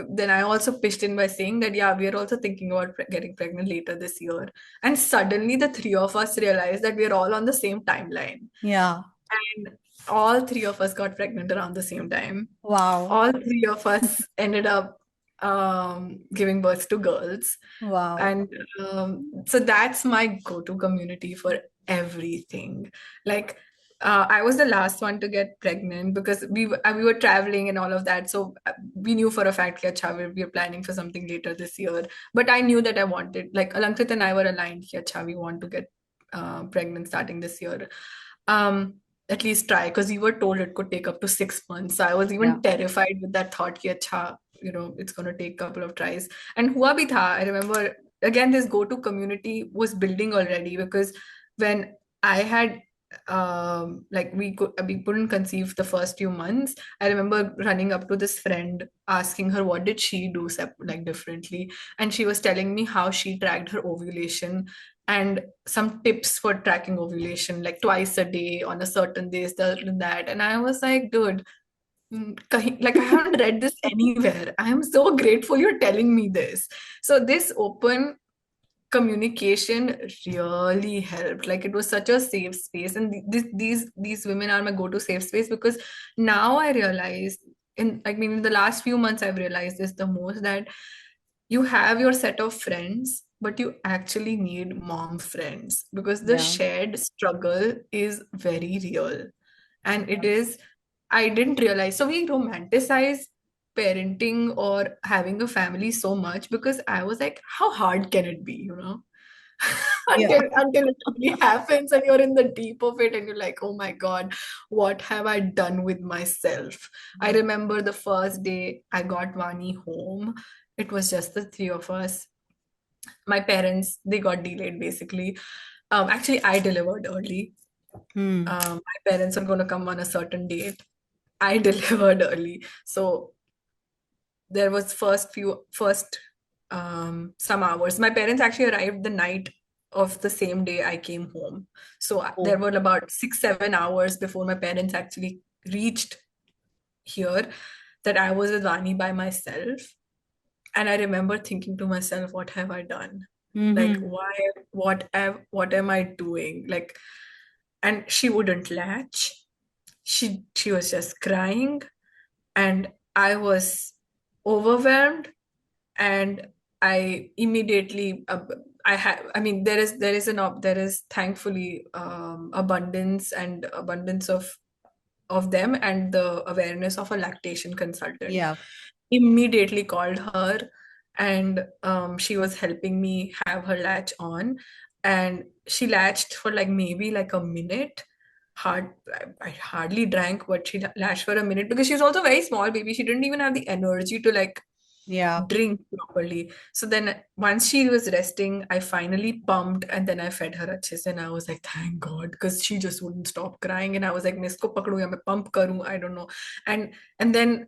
Speaker 1: then I also pitched in by saying that, yeah, we are also thinking about getting pregnant later this year. And suddenly the three of us realized that we are all on the same timeline.
Speaker 2: yeah.
Speaker 1: And all three of us got pregnant around the same time.
Speaker 2: Wow.
Speaker 1: All three of us ended up giving birth to girls.
Speaker 2: Wow.
Speaker 1: And so that's my go-to community for everything. Like, I was the last one to get pregnant because we were traveling and all of that. So we knew for a fact that we're planning for something later this year. But I knew that I wanted, like, Alankrit and I were aligned. Acha, we want to get pregnant starting this year. Um, at least try, because we were told it could take up to 6 months. So I was
Speaker 2: Yeah.
Speaker 1: even terrified with that thought, ki, acha, it's going to take a couple of tries. And hua bhi tha, I remember, again, this go-to community was building already, because when I had like we couldn't conceive the first few months. I remember running up to this friend, asking her what did she do like differently, and she was telling me how she tracked her ovulation, and some tips for tracking ovulation, like twice a day on a certain days, that. And I was like, dude, like, I haven't read this anywhere. I am so grateful you're telling me this. So this open communication really helped. Like, it was such a safe space, and these women are my go-to safe space, because now I realize, in the last few months, I've realized this the most, that you have your set of friends, but you actually need mom friends, because the
Speaker 2: Yeah.
Speaker 1: shared struggle is very real. And it is, I didn't realize. So we romanticize parenting or having a family so much, because I was like, how hard can it be?
Speaker 2: Yeah.
Speaker 1: Until it really happens and you're in the deep of it, and you're like, oh my God, what have I done with myself? I remember the first day I got Vani home, it was just the three of us. My parents, they got delayed basically. Actually, I delivered early.
Speaker 2: Hmm.
Speaker 1: My parents were going to come on a certain date. I delivered early. So there was first some hours. My parents actually arrived the night of the same day I came home. So there
Speaker 2: Oh.
Speaker 1: were about 6, 7 hours before my parents actually reached here that I was with Vani by myself. And I remember thinking to myself, what have I done? Like,
Speaker 2: Mm-hmm.
Speaker 1: why, what am I doing? Like, and she wouldn't latch. She was just crying, and I was overwhelmed, and I immediately I mean there is thankfully abundance and abundance of them and the awareness of a lactation consultant.
Speaker 2: Yeah.
Speaker 1: Immediately called her, and she was helping me have her latch on, and she latched for like maybe like a minute. I hardly drank, but she latched for a minute because she's also very small baby. She didn't even have the energy to like
Speaker 2: Yeah.
Speaker 1: drink properly. So then once she was resting, I finally pumped and then I fed her अच्छे से, and I was like, thank God, because she just wouldn't stop crying. And I was like, मैं इसको पकड़ूं या मैं pump करूं, I don't know. And then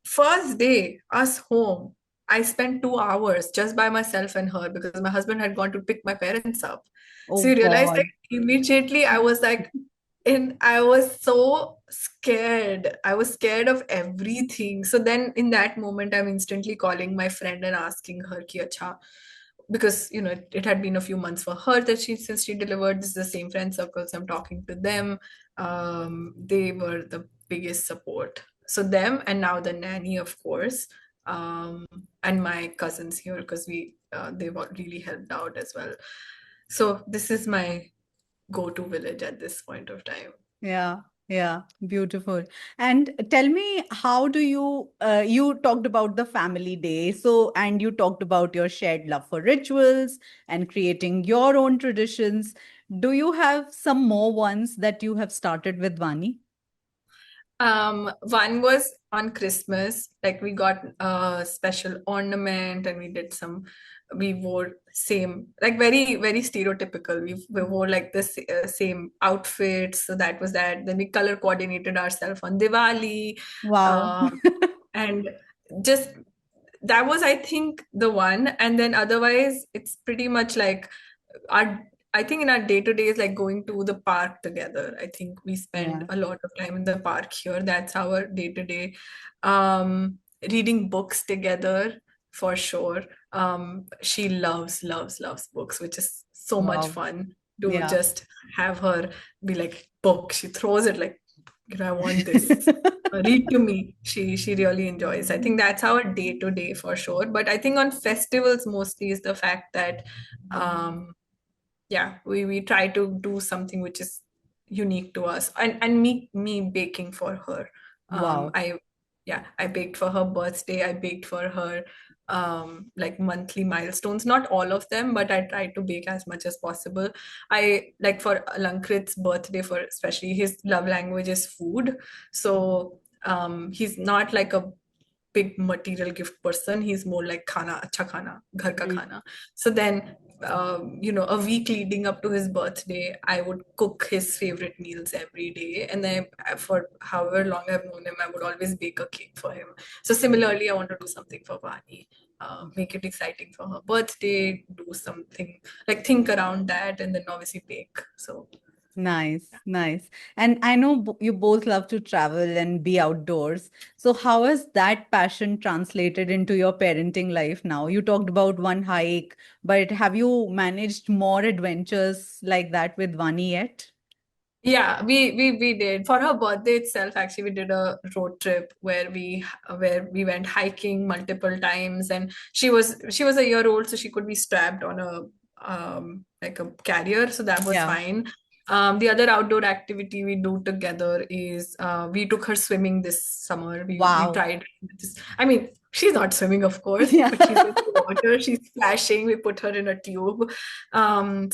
Speaker 1: first day, us home, I spent 2 hours just by myself and her because my husband had gone to pick my parents up. So
Speaker 2: Oh
Speaker 1: you realize, like,
Speaker 2: God.
Speaker 1: immediately I was like, and I was so scared. I was scared of everything. So then in that moment, I'm instantly calling my friend and asking her, ki, acha, because it had been a few months for her that since she delivered. This is the same friend circle, so I'm talking to them. They were the biggest support. So them, and now the nanny, of course, um, and my cousins here because they were really helped out as well. So this is my go-to village at this point of time.
Speaker 2: Yeah, yeah, beautiful. And tell me, how do you talked about the family day, so, and you talked about your shared love for rituals and creating your own traditions. Do you have some more ones that you have started with Vani?
Speaker 1: One was on Christmas, like we got a special ornament and we wore same, like very, very stereotypical. We wore like the same outfits. So that was that. Then we color coordinated ourselves on Diwali.
Speaker 2: Wow.
Speaker 1: Um, and just that was, I think, the one. And then otherwise, it's pretty much like our I think in our day to day is like going to the park together. I think we spend
Speaker 2: Yeah.
Speaker 1: a lot of time in the park here. That's our day to day. Reading books together for sure. She loves books, which is so much
Speaker 2: Wow.
Speaker 1: fun to
Speaker 2: Yeah.
Speaker 1: just have her be like, book. She throws it like, I want this. Read to me. She really enjoys. I think that's our day to day for sure. But I think on festivals mostly is the fact that um yeah, we try to do something which is unique to us, and me baking for her.
Speaker 2: Wow.
Speaker 1: I Yeah, I baked for her birthday. I baked for her like monthly milestones, not all of them, but I tried to bake as much as possible. I like for Alankrit's birthday, for especially, his love language is food. So he's not like a big material gift person. He's more like khana, acha khana, ghar ka
Speaker 2: Mm.
Speaker 1: khana. So then, a week leading up to his birthday, I would cook his favorite meals every day. And then for however long I've known him, I would always bake a cake for him. So similarly, I want to do something for Vani. Make it exciting for her birthday, do something like think around that, and then obviously bake. So
Speaker 2: Nice, nice. And I know you both love to travel and be outdoors. So, how has that passion translated into your parenting life now? You talked about one hike, but have you managed more adventures like that with Vani yet?
Speaker 1: yeah, we did for her birthday itself. Actually, we did a road trip where we went hiking multiple times, and she was a year old, so she could be strapped on a like a carrier, so that was
Speaker 2: Yeah.
Speaker 1: fine. The other outdoor activity we do together is we took her swimming this summer. We
Speaker 2: Wow.
Speaker 1: tried this. I mean, she's not swimming, of course,
Speaker 2: Yeah.
Speaker 1: but she's in the water. She's splashing. We put her in a tube.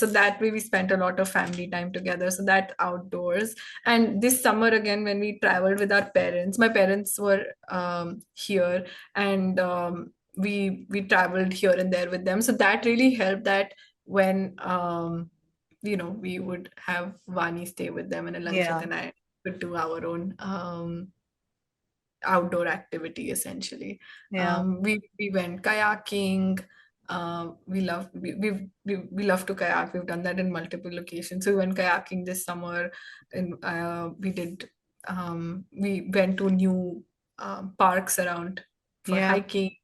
Speaker 1: So that way we spent a lot of family time together. So that outdoors. And this summer again, when we traveled with our parents, my parents were here, and we traveled here and there with them. So that really helped. That when we would have Vani stay with them, and Alankrit
Speaker 2: Yeah.
Speaker 1: and I would do our own outdoor activity essentially.
Speaker 2: Yeah.
Speaker 1: We went kayaking. We love to kayak. We've done that in multiple locations. So we went kayaking this summer, and we went to new parks around for
Speaker 2: Yeah,
Speaker 1: hiking.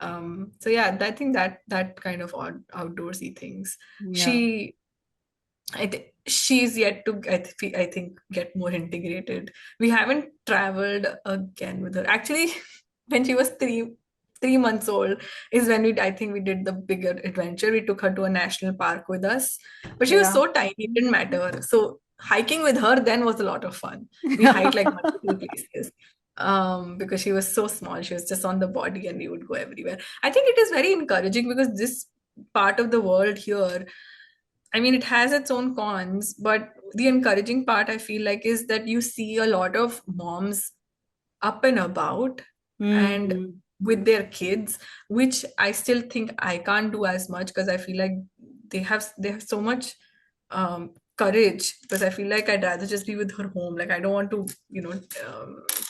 Speaker 1: So yeah, I think that kind of outdoorsy things.
Speaker 2: yeah,
Speaker 1: She I think she's yet to, I think, get more integrated. We haven't traveled again with her. Actually, when she was 3 months old is when I think we did the bigger adventure. We took her to a national park with us, but she was
Speaker 2: yeah.
Speaker 1: so tiny, it didn't matter. So hiking with her then was a lot of fun. We hiked like multiple places. Because she was so small, she was just on the body, and we would go everywhere. I think it is very encouraging because this part of the world here, I mean, it has its own cons, but the encouraging part I feel like is that you see a lot of moms up and about and
Speaker 2: Hmm.
Speaker 1: with their kids, which I still think I can't do as much because I feel like they have so much courage, because I feel like I'd rather just be with her home. Like I don't want to,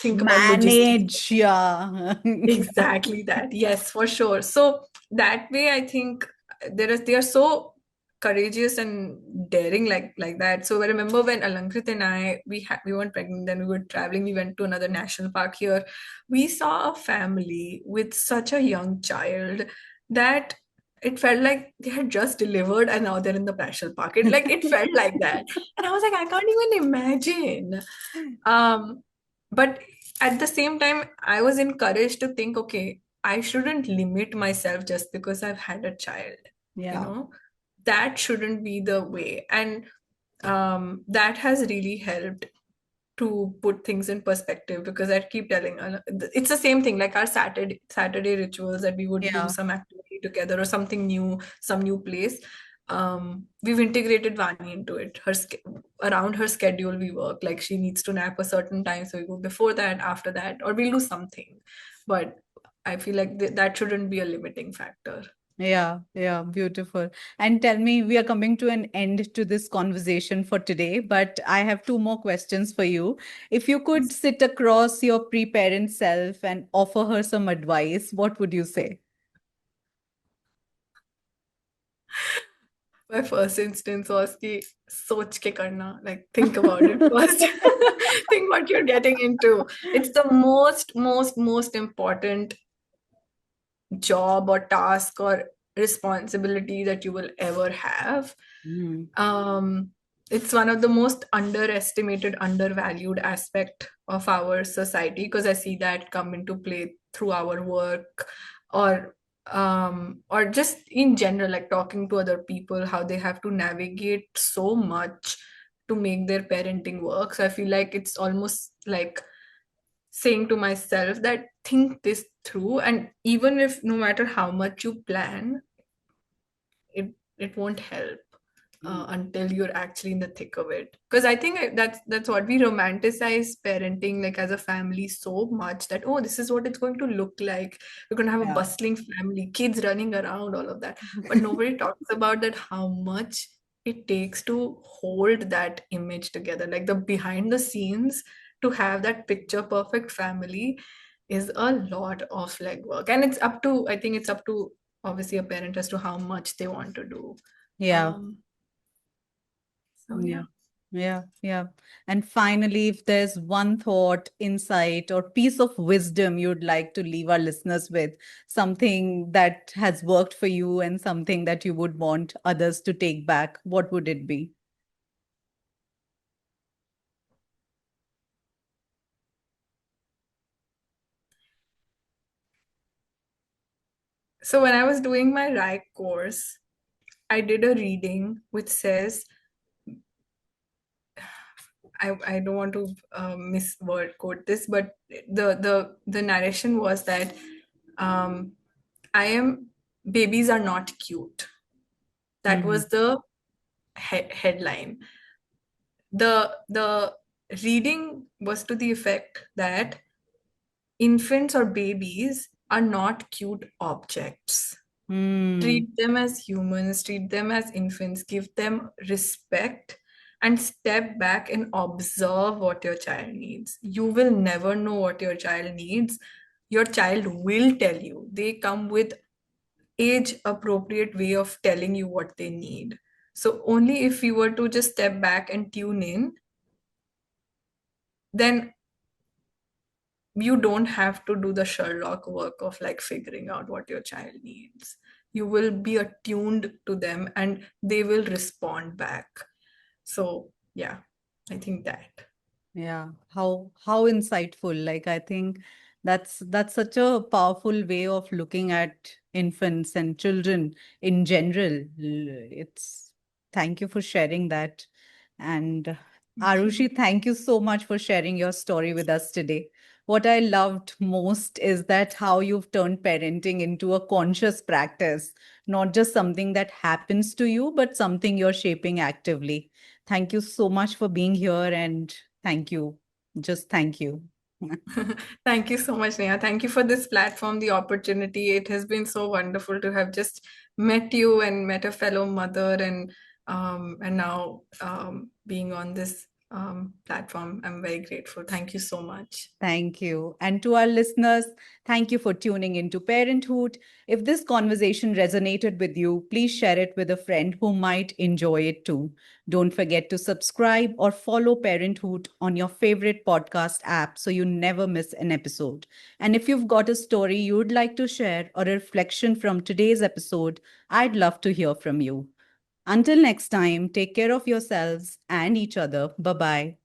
Speaker 1: think about logistics.
Speaker 2: Manage, yeah.
Speaker 1: Exactly that. Yes, for sure. So that way, I think they are so courageous and daring like that. So I remember when Alankrit and we weren't pregnant, then we were traveling. We went to another national park here. We saw a family with such a young child that it felt like they had just delivered and now they're in the national park. It felt like that, and I was like, I can't even imagine. Um, but at the same time, I was encouraged to think, okay, I shouldn't limit myself just because I've had a child, you
Speaker 2: Yeah,
Speaker 1: know, that shouldn't be the way. And that has really helped to put things in perspective, because I keep telling it's the same thing like our Saturday rituals, that we would do
Speaker 2: yeah,
Speaker 1: some activity together or something new, some new place. We've integrated Vani into it. Around her schedule we work, like she needs to nap a certain time, so we go before that, after that, or we'll do something. But I feel like that shouldn't be a limiting factor.
Speaker 2: yeah, yeah, beautiful. And tell me, we are coming to an end to this conversation for today, but I have two more questions for you. If you could sit across your pre-parent self and offer her some advice, what would you say?
Speaker 1: My first instance was ki soch ke karna, like think about it first. Think what you're getting into. It's the most important job or task or responsibility that you will ever have.
Speaker 2: Hmm.
Speaker 1: um, it's one of the most underestimated, undervalued aspect of our society, because I see that come into play through our work, or just in general, like talking to other people, how they have to navigate so much to make their parenting work. So I feel like it's almost like saying to myself that think this through, and even if no matter how much you plan, it won't help until you're actually in the thick of it. Because I think that's what we romanticize parenting, like as a family, so much that, oh, this is what it's going to look like. We're going to have a
Speaker 2: Yeah.
Speaker 1: bustling family, kids running around, all of that. But nobody talks about that, how much it takes to hold that image together, like the behind the scenes, to have that picture perfect family is a lot of legwork. And I think it's up to obviously a parent as to how much they want to do.
Speaker 2: Yeah.
Speaker 1: um so
Speaker 2: Yeah.
Speaker 1: yeah.
Speaker 2: Yeah. Yeah. And finally, if there's one thought, insight, or piece of wisdom you'd like to leave our listeners with, something that has worked for you and something that you would want others to take back, what would it be?
Speaker 1: So when I was doing my RIE course, I did a reading which says, I don't want to misword quote this, but the narration was that, um, I am babies are not cute. That
Speaker 2: Hmm.
Speaker 1: was the headline. The reading was to the effect that infants or babies are not cute objects.
Speaker 2: Hmm.
Speaker 1: Treat them as humans, treat them as infants, give them respect, and step back and observe what your child needs. You will never know what your child needs. Your child will tell you. They come with age appropriate way of telling you what they need. So only if you were to just step back and tune in, then you don't have to do the Sherlock work of like figuring out what your child needs. You will be attuned to them and they will respond back. So yeah, I think that.
Speaker 2: Yeah, how insightful. Like I think that's such a powerful way of looking at infants and children in general. It's thank you for sharing that. And
Speaker 1: Thank you.
Speaker 2: Arushi, thank you so much for sharing your story with us today. What I loved most is that how you've turned parenting into a conscious practice, not just something that happens to you, but something you're shaping actively. Thank you so much for being here and thank you. Just thank you.
Speaker 1: Thank you so much, Neha. Thank you for this platform, the opportunity. It has been so wonderful to have just met you and met a fellow mother, and now being on this platform. I'm very grateful. Thank you so much.
Speaker 2: Thank you. And to our listeners, thank you for tuning into Parenthood. If this conversation resonated with you, please share it with a friend who might enjoy it too. Don't forget to subscribe or follow Parenthood on your favorite podcast app so you never miss an episode. And if you've got a story you would like to share or a reflection from today's episode, I'd love to hear from you. Until next time, take care of yourselves and each other. Bye bye.